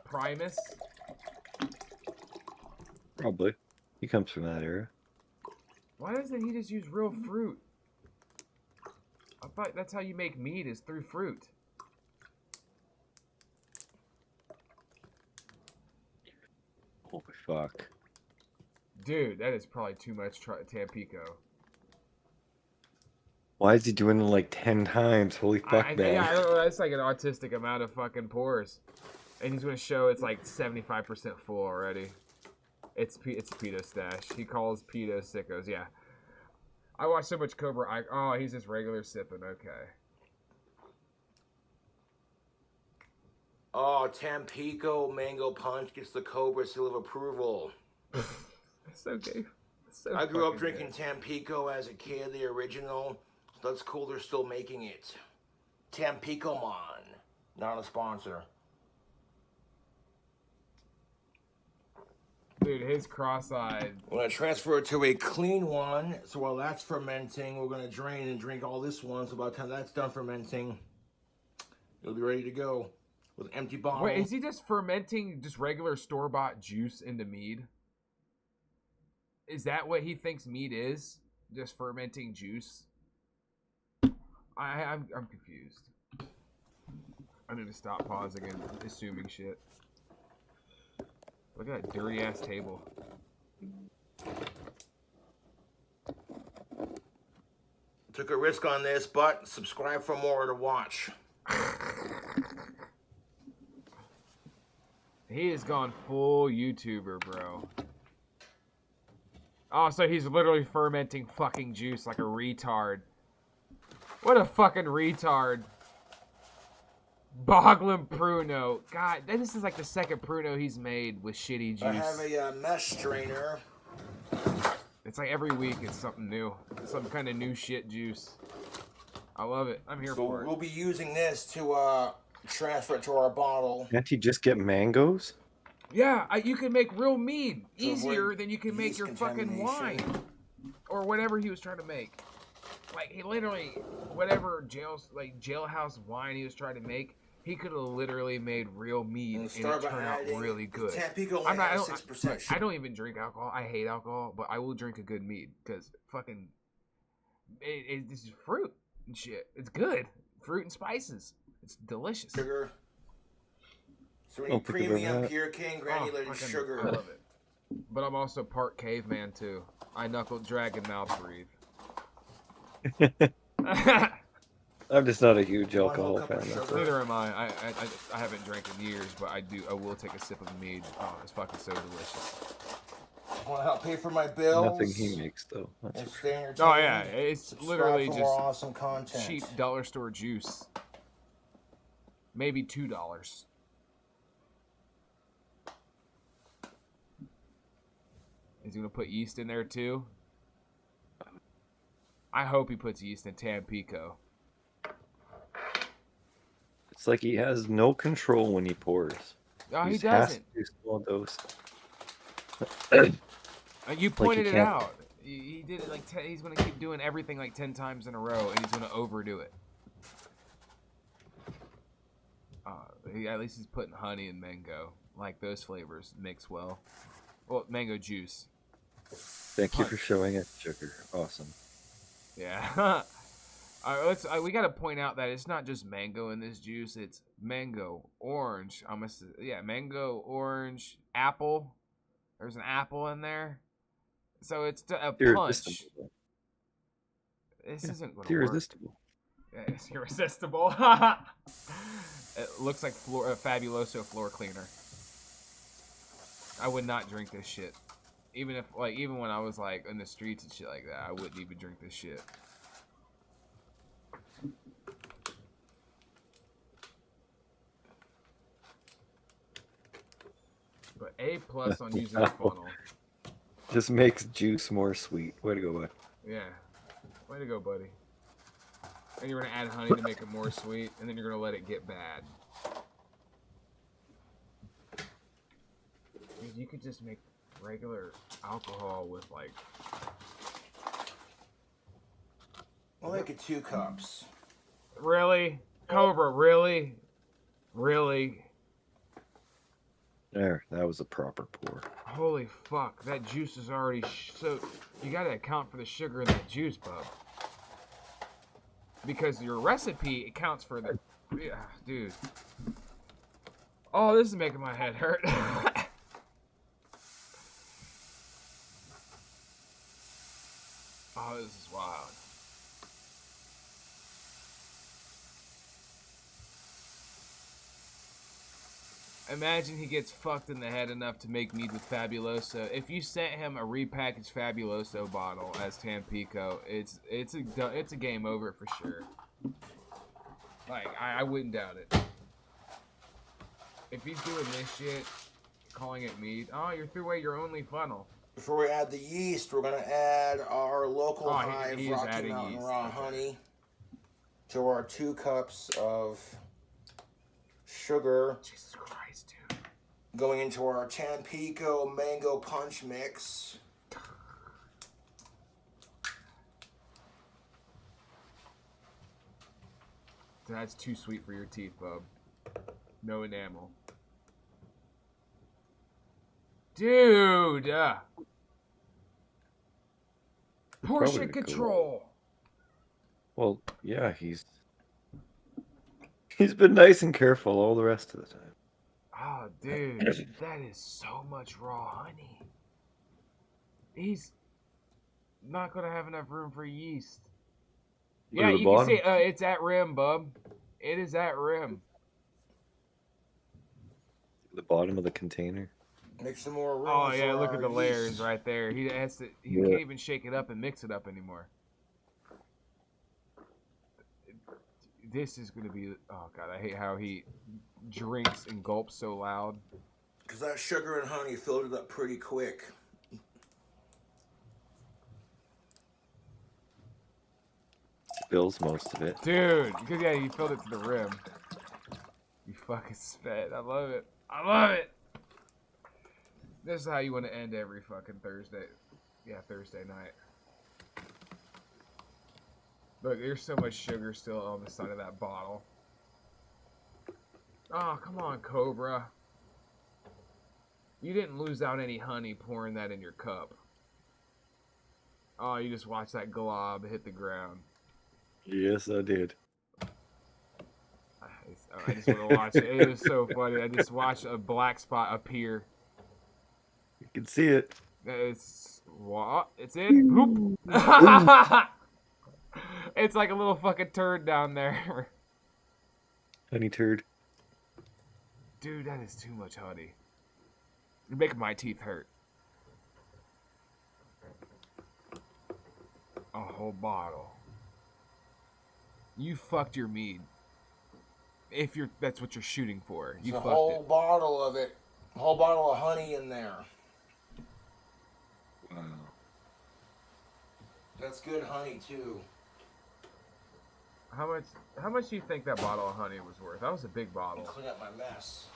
Primus? Probably. He comes from that era. Why doesn't he just use real fruit? I thought that's how you make meat, is through fruit. Holy fuck. Dude, that is probably too much Tampico. Why is he doing it like 10 times? Holy fuck, man. Yeah, I don't know. That's like an autistic amount of fucking pores. And he's going to show it's like 75% full already. It's pedo stash. He calls pedo sickos. Yeah. I watch so much Cobra. Oh, he's just regular sipping. Okay. Oh, Tampico Mango Punch gets the Cobra seal of approval. That's okay. So I grew up drinking Tampico as a kid, the original. So that's cool they're still making it. Tampico Mon. Not a sponsor. Dude, his cross-eyed. We're going to transfer it to a clean one. So while that's fermenting, we're going to drain and drink all this one. So by the time that's done fermenting, it'll be ready to go with an empty bottle. Wait, is he just fermenting just regular store-bought juice into mead? Is that what he thinks mead is? Just fermenting juice? I'm confused. I need to stop pausing and assuming shit. Look at that dirty ass table. Took a risk on this, but subscribe for more to watch. He has gone full YouTuber, bro. Oh, so he's literally fermenting fucking juice like a retard. What a fucking retard. Boglin Pruno. God, this is like the second Pruno he's made with shitty juice. I have a mesh strainer. It's like every week it's something new. Some kind of new shit juice. I love it. I'm here for it. We'll be using this to transfer it to our bottle. Can't he just get mangoes? Yeah, you can make real mead easier than you can make your fucking wine. Or whatever he was trying to make. Like, he literally, whatever jailhouse wine he was trying to make, he could have literally made real mead and it turned out really good. Tampico I has 6% sugar. I don't even drink alcohol. I hate alcohol, but I will drink a good mead because fucking, this is fruit and shit. It's good. Fruit and spices. It's delicious. Sugar. So we need premium, pure cane, granulated sugar. I love it. But I'm also part caveman too. I knuckle drag and mouth breathe. I'm just not a huge alcohol fan. Neither am I. I haven't drank in years, but I will take a sip of mead. Oh, it's fucking so delicious. Want to help pay for my bills? Nothing he makes though. Oh yeah, it's literally just awesome content. Cheap dollar store juice. Maybe $2. Is he gonna put yeast in there too? I hope he puts yeast in Tampico. It's like he has no control when he pours. Oh, he doesn't. Has to do small dose. You pointed it out. He did it like he's gonna keep doing everything like 10 times in a row, and he's gonna overdo it. At least he's putting honey and mango. Like those flavors mix well. Well, mango juice. Thank you for showing it, sugar. Awesome. Yeah. We got to point out that it's not just mango in this juice. It's mango, orange. Mango, orange, apple. There's an apple in there. So it's a punch. This isn't going to work. Irresistible. Yeah, it's irresistible. It looks like Fabuloso floor cleaner. I would not drink this shit. Even when I was like in the streets and shit like that, I wouldn't even drink this shit. But A+ on using a funnel. Just makes juice more sweet. Way to go, bud. Yeah. Way to go, buddy. And you're gonna add honey to make it more sweet, and then you're gonna let it get bad. Dude, you could just make regular alcohol with like. I'll make it 2 cups. Really? Cobra, really? Really? There, that was a proper pour. Holy fuck, that juice is already so... You gotta account for the sugar in that juice, bub. Because your recipe accounts for the... Yeah, dude. Oh, this is making my head hurt. Oh, this is wild. Imagine he gets fucked in the head enough to make mead with Fabuloso. If you sent him a repackaged Fabuloso bottle as Tampico, it's a game over for sure. Like, I wouldn't doubt it. If he's doing this shit, calling it mead, oh, you're threw away your only funnel. Before we add the yeast, we're going to add our local hive he Rocky Mountain raw honey to our 2 cups of sugar. Jesus Christ, dude. Going into our Tampico mango punch mix. That's too sweet for your teeth, bub. No enamel. Dude! Portion control! Well, yeah, he's been nice and careful all the rest of the time. Oh, dude, that is so much raw honey. He's not going to have enough room for yeast. Yeah, you can see it's at rim, bub. It is at rim. The bottom of the container. Make some more room. Oh yeah, look at the layers right there. He has to. He can't even shake it up and mix it up anymore. This is gonna be. Oh god, I hate how he drinks and gulps so loud. Because that sugar and honey filled it up pretty quick. Spills most of it. Dude, because yeah, you filled it to the rim. You fucking spit. I love it. I love it. This is how you want to end every fucking Thursday. Yeah, Thursday night. Look, there's so much sugar still on the side of that bottle. Oh, come on, Cobra. You didn't lose out any honey pouring that in your cup. Oh, you just watched that glob hit the ground. Yes, I did. I just want to watch it. It was so funny. I just watched a black spot appear. You can see it. It's what? It's in. Boop. It's like a little fucking turd down there. Honey turd. Dude, that is too much honey. You're making my teeth hurt. A whole bottle. You fucked your mead. If that's what you're shooting for. You fucked it. A whole bottle of it. A whole bottle of honey in there. Wow. That's good honey too. How much do you think that bottle of honey was worth? That was a big bottle. Clean up my mess.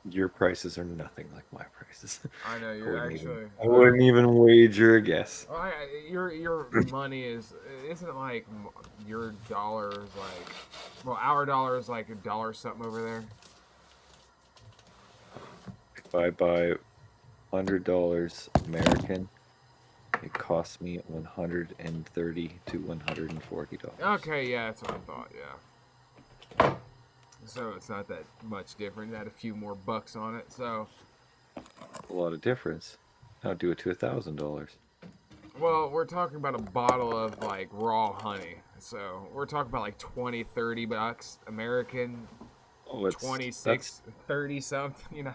Your prices are nothing like my prices. I know you're actually. I wouldn't even wager a guess. Well, your money isn't it like your dollar is like, well, our dollar is like $1 something over there. If I buy $100 American, it costs me $130 to $140. Okay, yeah, that's what I thought. Yeah. So it's not that much different. Add a few more bucks on it. So a lot of difference. I'll do it to $1,000. Well, we're talking about a bottle of like raw honey. So we're talking about like 20, 30 bucks American. Oh, 26, 30 something, you know.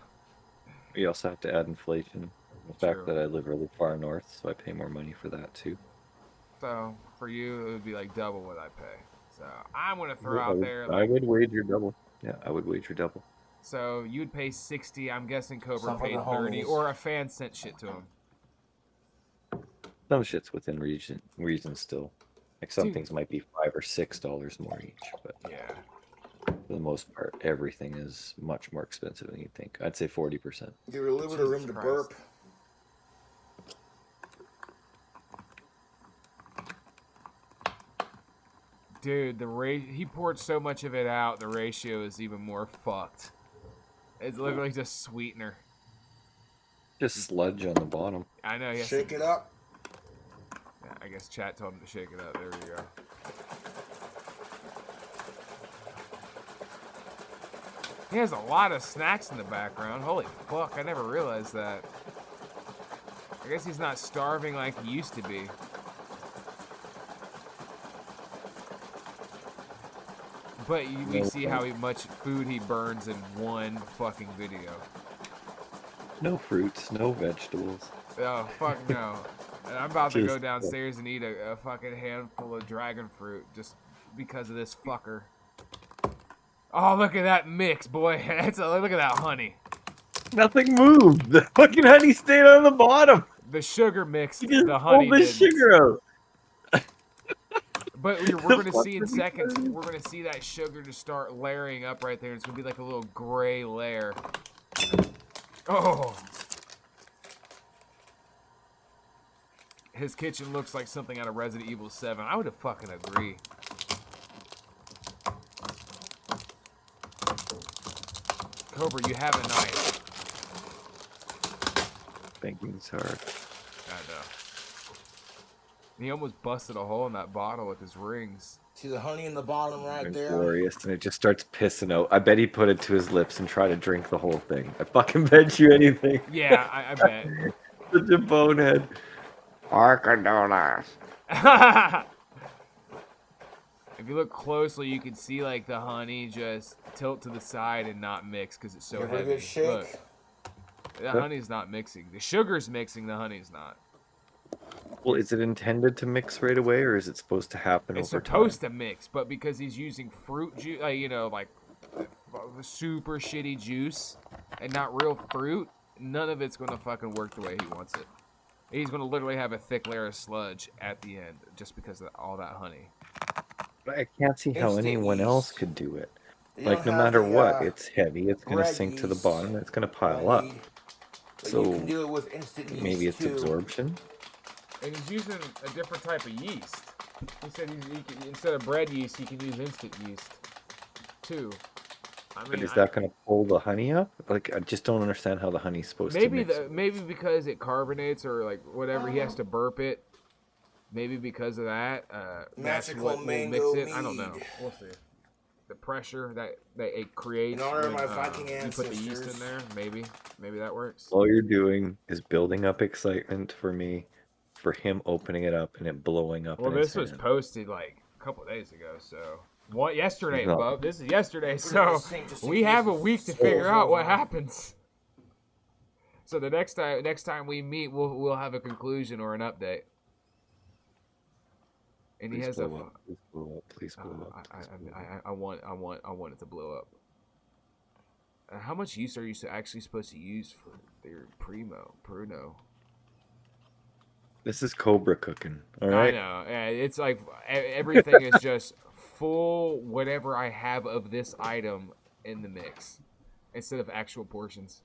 You also have to add inflation. The fact that I live really far north, so I pay more money for that too. So for you, it would be like double what I pay. So I'm gonna throw out there I like would wager double. Yeah, I would wager double. so you'd pay 60. I'm guessing Cobra Some for paid the 30, homies. or a fan sent shit to him. Some shit's within reason still. Like some Dude. things might be $5 or $6 more each, but Yeah. for the most part, everything is much more expensive than you'd think. I'd say 40%. Give her a little bit of room to burp. Dude, he poured so much of it out, the ratio is even more fucked. It's literally just sweetener. Just sludge on the bottom. I know. Shake it up. Yeah, I guess chat told him to shake it up. There we go. He has a lot of snacks in the background. Holy fuck, I never realized that. I guess he's not starving like he used to be. But we see how much food he burns in one fucking video. No fruits, no vegetables. Oh, fuck no. And I'm about to go downstairs and eat a fucking handful of dragon fruit just because of this fucker. Oh, look at that mix, boy. Look at that honey. Nothing moved. The fucking honey stayed on the bottom. The sugar mix, You just the honey pulled the didn't. sugar out. But we're going to see in seconds, we're going to see that sugar just start layering up right there. It's going to be like a little gray layer. Oh. His kitchen looks like something out of Resident Evil 7. I would have fucking agree. Cobra, you have a knife. Banking's hard. I know. He almost busted a hole in that bottle with his rings. See the honey in the bottom right there? Glorious, and it just starts pissing out. I bet he put it to his lips and tried to drink the whole thing. I fucking bet you anything. Yeah, I bet. Such a bonehead. Arkadonas. If you look closely, you can see like the honey just tilt to the side and not mix because it's so Give it a heavy. good shake. Look, the honey's not mixing. The sugar's mixing. The honey's not. Well, is it intended to mix right away, or is it supposed to happen It's over time? supposed to mix, but because he's using fruit juice, like super shitty juice and not real fruit, none of it's gonna fucking work the way he wants it. He's gonna literally have a thick layer of sludge at the end just because of all that honey. But I can't see how Instant anyone yeast. else could do it. You Like, don't no have matter the, what, it's heavy, it's going to bread sink to the yeast bottom, and it's going to that pile I up. need. But So, you can do it with instant yeast maybe it's too. absorption? And he's using a different type of yeast. He said instead of bread yeast, he can use instant yeast too. I mean, But is that going to pull the honey up? Like, I just don't understand how the honey's supposed to mix. Maybe because it carbonates or like whatever, he has to burp it. Maybe because of that, that's Magical what will mango mix it. I don't know. mead. We'll see. The pressure that it creates In honor of when my Viking you put the yeast in ancestors. there. Maybe that works. All you're doing is building up excitement for me, for him opening it up and it blowing up. Well, in his this was hand. posted like a couple days ago, so yesterday, He's not- Bub. This is yesterday, Put it in so the sink just in we case have a it week to spills figure out what over. happens. So the next time we meet, we'll have a conclusion or an update. And he Please has blow up. Please blow up. Please blow up. Please blow up. I want it to blow up. How much yeast are you actually supposed to use for their Pruno? This is Cobra cooking. All I right. know. Yeah, it's like everything is just full whatever I have of this item in the mix instead of actual portions.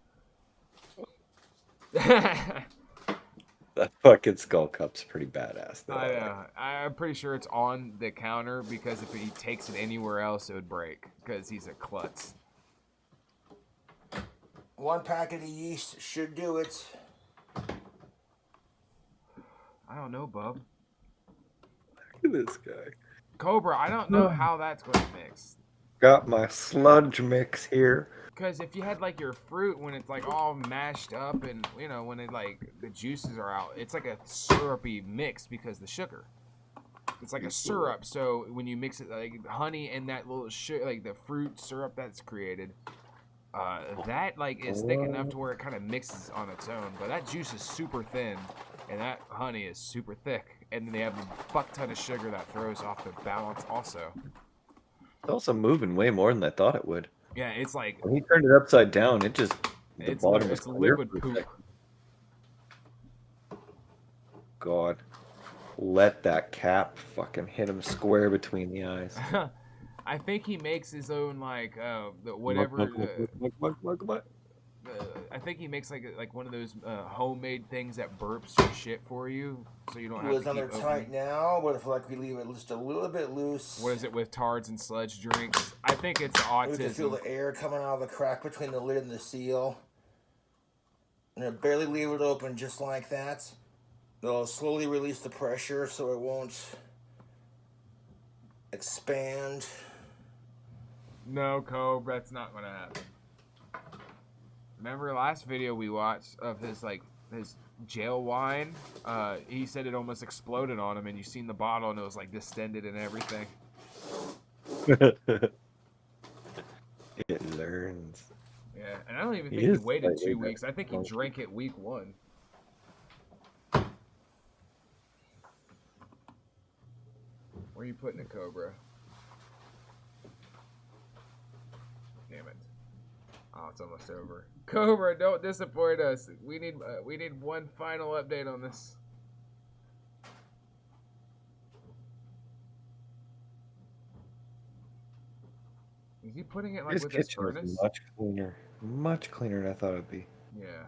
That fucking skull cup's pretty badass. Though. I know. I'm pretty sure it's on the counter because if he takes it anywhere else, it would break because he's a klutz. One packet of yeast should do it. I don't know, Bub. Look at this guy. Cobra, I don't know how that's going to mix. Got my sludge mix here. Because if you had like your fruit when it's like all mashed up and when it like the juices are out, it's like a syrupy mix because the sugar. It's like a syrup. So when you mix it like honey and that little like the fruit syrup that's created, That like is thick enough to where it kind of mixes on its own, but that juice is super thin, and that honey is super thick. And then they have a fuck ton of sugar that throws off the balance also. It's also moving way more than I thought it would. Yeah, it's like when he turned it upside down, the bottom was it's clear liquid poop. God, let that cap fucking hit him square between the eyes. I think he makes his own like whatever. I think he makes like one of those homemade things that burps your shit for you, so you don't have to keep under opening. tight now, but if like we leave it just a little bit loose. What is it with tards and sludge drinks? I think it's autism. You can feel the air coming out of the crack between the lid and the seal. And barely leave it open just like that. They'll slowly release the pressure so it won't expand. No, Cobra, that's not gonna happen. Remember the last video we watched of his jail wine? He said it almost exploded on him, and you seen the bottle, and it was like distended and everything. It learns. Yeah, and I don't even think he waited 2 weeks. I think he drank it week 1. Where are you putting it, Cobra? Damn it. Oh, it's almost over. Cobra, don't disappoint us. We need one final update on this. Is he putting it like His with his kitchen furnace? is much cleaner than I thought it'd be. Yeah,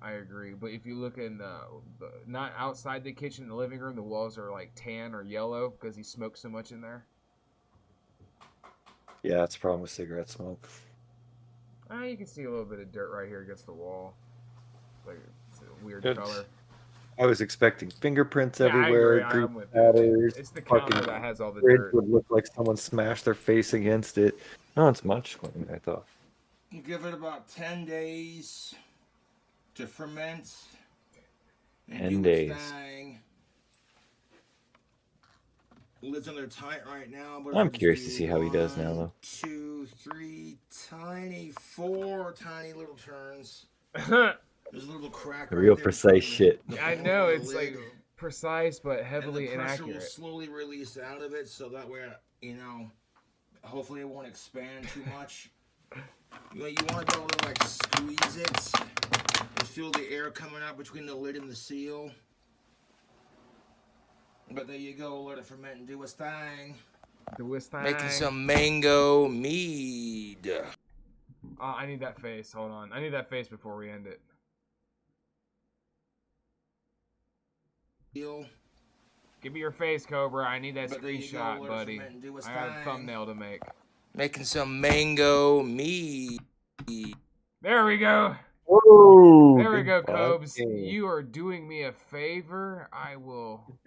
I agree. But if you look in not outside the kitchen, in the living room, the walls are like tan or yellow because he smokes so much in there. Yeah, that's a problem with cigarette smoke. You can see a little bit of dirt right here against the wall. Like it's a weird It's- color. I was expecting fingerprints Yeah, I everywhere, agree. grease I'm with you. spatters. It's the counter fucking that has all the fridge dirt. would look like someone smashed their face against it. No, it's much cleaner than I thought. You give it about 10 days to ferment. 10 days. Lids on there tight right now, but I'm curious to see how he does now, though. 2, 3, 4 tiny little turns. There's a little crack. The right real there precise between shit. the I bottom know of the it's lid. like precise but heavily And the pressure will inaccurate. slowly release out of it, so that way, hopefully it won't expand too much. You want to go a little like squeeze it. Just feel the air coming out between the lid and the seal. But there you go, let it ferment and do its thing. Do its thing. Making some mango mead. Oh, I need that face. Hold on. I need that face before we end it. Give me your face, Cobra. I need that screenshot, buddy. I got a thumbnail to make. Making some mango mead. There we go. Whoa! There we go, good Cobes. fucking- You are doing me a favor. I will.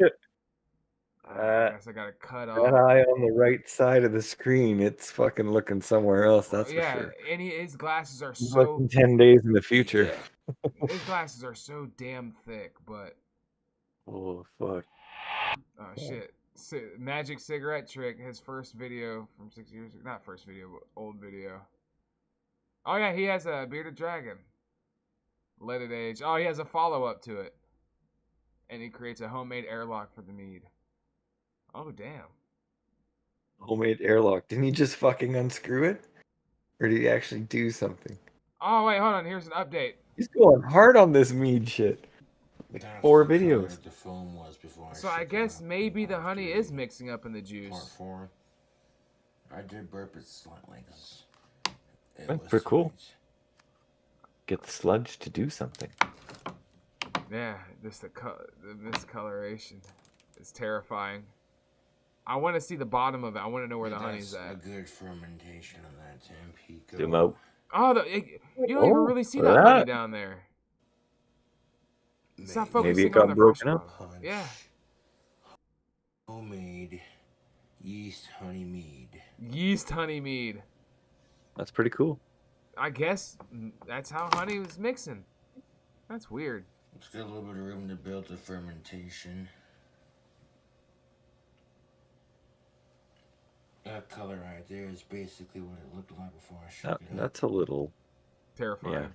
I guess I gotta cut That off. eye on the right side of the screen, it's fucking looking somewhere else, that's for Yeah, sure. and his glasses are He's so. looking 10 days in the future. His glasses are so damn thick, but. Oh, fuck. Oh shit. Magic cigarette trick. His first video from 6 years ago. Not first video, but old video. Oh yeah, he has a bearded dragon. Let it age. Oh, he has a follow-up to it. And he creates a homemade airlock for the mead. Oh, damn. Homemade airlock. Didn't he just fucking unscrew it? Or did he actually do something? Oh, wait, hold on. Here's an update. He's going hard on this mead shit. Like 4 videos. The foam was before So I guess maybe the honey is mixing up in the juice. Part 4. I did burp it slightly. That's pretty cool. Get the sludge to do something. Yeah, just the miscoloration is terrifying. I want to see the bottom of it. I want to know where the honey's That's at. a good fermentation on that Tampico. Zoom out. Oh, you don't even really see that honey down there. Stop focusing Maybe it on got the broken fresh up. bottom. Yeah. Homemade yeast honey mead. Yeast honey mead. That's pretty cool. I guess that's how honey was mixing. That's weird. It's got a little bit of room to build the fermentation. That color right there is basically what it looked like before I shook it up. That's a little terrifying.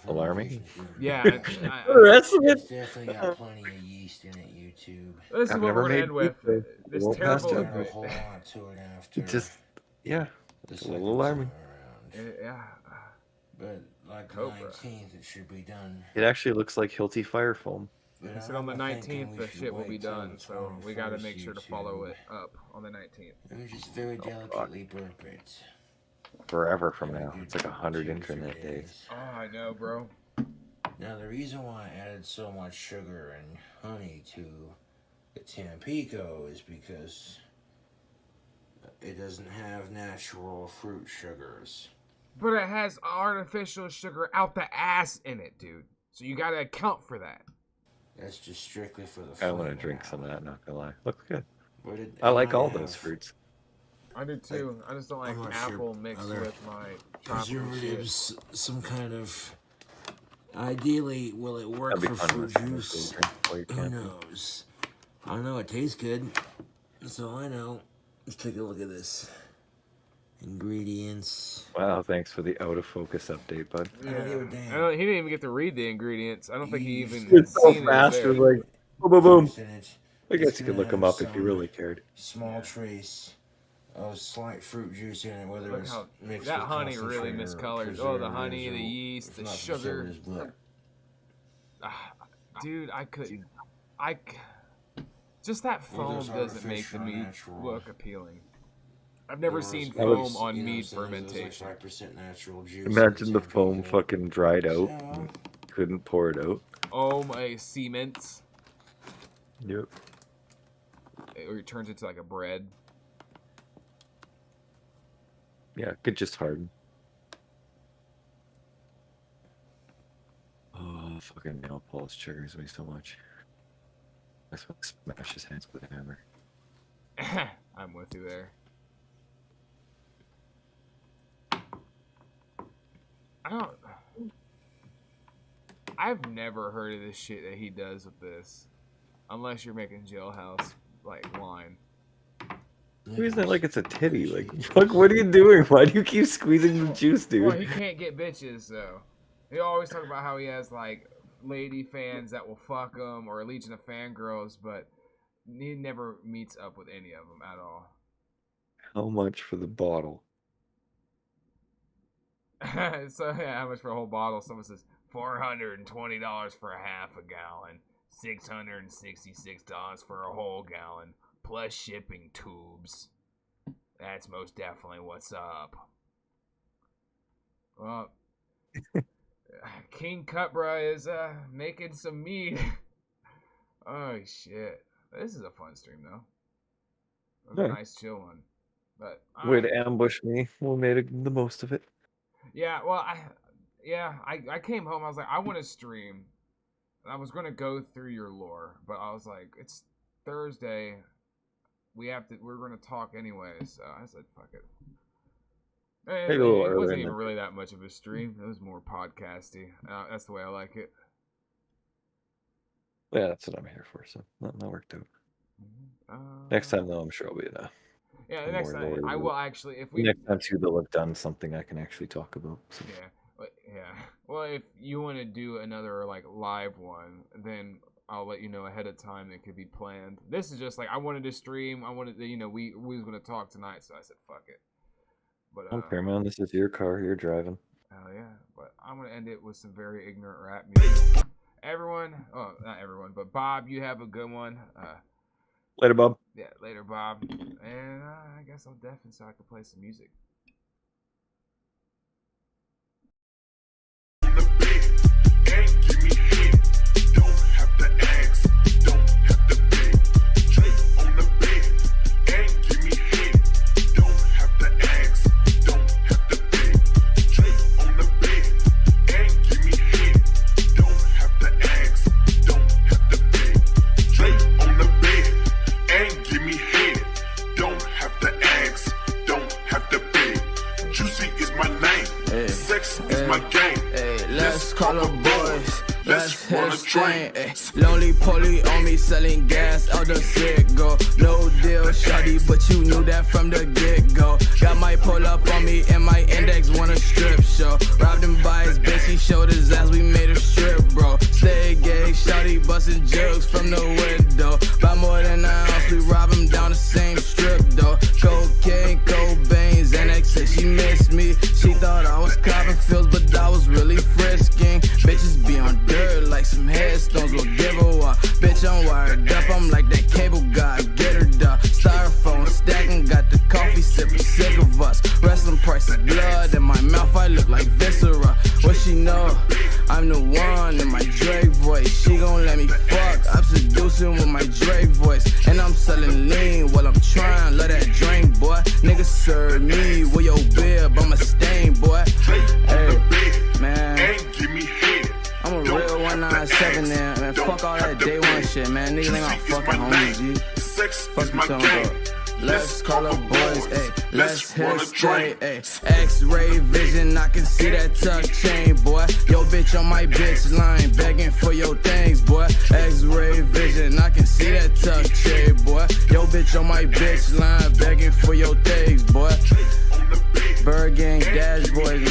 Alarming. Yeah. It's definitely got plenty of yeast in it, YouTube. This is what we're gonna end with. This terrible. A whole lot to it after. Yeah. It's a little alarming. Yeah. But like the 19th, it should be done. It actually looks like Hilti fire foam. He said on the 19th the shit will be done, so we got to make sure to follow it up on the 19th. It was just very delicately burp it. Forever from now. It's like 100 internet days. Oh, I know, bro. Now, the reason why I added so much sugar and honey to the Tampico is because it doesn't have natural fruit sugars. But it has artificial sugar out the ass in it, dude. So you got to account for that. That's just strictly for the I want to drink some of that, not gonna lie. Looks good. But I like all those fruits. I do too. I just don't like apple mixed with my preservatives, some kind of. Ideally, will it work for fruit juice? Who knows? I know it tastes good. That's all I know. Let's take a look at this. Ingredients. Wow, thanks for the out of focus update, bud. Yeah. He didn't even get to read the ingredients. I don't think he even. It's so fast. It was like boom, boom, boom. I guess you could look them up if you really cared. Small trace of slight fruit juice in it, whether it's mixed that with honey really miscolors. Oh, the honey, the yeast, the sugar. Dude, I couldn't. Just that foam doesn't make the meat look appealing. I've never seen foam on meat fermentation. Imagine the foam fucking dried out and couldn't pour it out. Oh my cements. Yep. It turns into like a bread. Yeah, it could just harden. Oh, fucking nail polish triggers me so much. That's what smash his hands with a hammer. I'm with you there. I've never heard of this shit that he does with this. Unless you're making Jailhouse, like, wine. Squeeze it like it's a titty. Like, fuck, what are you doing? Why do you keep squeezing the juice, dude? Well, he can't get bitches, though. He always talk about how he has, like, lady fans that will fuck him, or a legion of fangirls, but he never meets up with any of them at all. How much for the bottle? So, yeah, how much for a whole bottle? Someone says $420 for a half a gallon. $666 for a whole gallon. Plus shipping tubes. That's most definitely what's up. Well, King Cutbra is making some meat. Oh shit! This is a fun stream though. It was a nice chill one. But way to ambush me. We made the most of it. Yeah. Well, I came home. I was like, I want to stream. I was gonna go through your lore, but I was like, it's Thursday. We're gonna talk anyway, so I said, fuck it. It wasn't even really that much of a stream. It was more podcasty. That's the way I like it. Yeah, that's what I'm here for. So that worked out. Next time, though, I'm sure I'll be in a. Yeah, the next time I will actually. If we next time too, they'll have done something I can actually talk about. So. Yeah. Well, if you want to do another like live one, then I'll let you know ahead of time. It could be planned. This is just like I wanted to stream. I wanted to, we was gonna talk tonight, so I said fuck it. But okay, man, this is your car. You're driving. Hell yeah! But I'm gonna end it with some very ignorant rap music. Everyone, not everyone, but Bob, you have a good one. Later, Bob. Yeah, later, Bob. And I guess I'll deafen so I can play some music. let's hit a strain. Lonely poly on me selling gas out the cig-go. No deal, shawty, but you knew that from the get-go. Got my pull up on me and my index won a strip show. Robbed him by his bitch, he showed his ass, we made a strip, bro. Stay gay, shawty busting jokes from the window. By more than an ounce, we rob him down the same strip, though. Cocaine, Cobain, Xanax said she missed me. She thought I was copping feels, but I was really frisking. Bitches be on dirt like some headstones, will give her up. Bitch, I'm wired up, I'm like that cable guy, get her done. Styrofoam stacking, got the coffee sipping, sick of us. Wrestling prices, blood in my mouth, I look like viscera. What she know? I'm the one in my Drake voice. She gon' let me fuck, I'm seducing with my Drake voice. And I'm selling lean while I'm trying, let that drink, boy. Niggas serve me with your bib, I'm a stain, boy. Hey, man, I'm a real 197 there, man. Fuck all that day one shit, man. Niggas ain't got fucking homies, G. Fuck you talking about. Let's call up boys, ayy. Let's hit it straight, ayy. X-ray vision, I can see that tuck chain, boy. Yo, bitch on my bitch line, begging for your things, boy. X-ray vision, I can see that tuck chain, boy. Yo, bitch on my bitch line, begging for your things, boy. Bird gang, dash boys, man.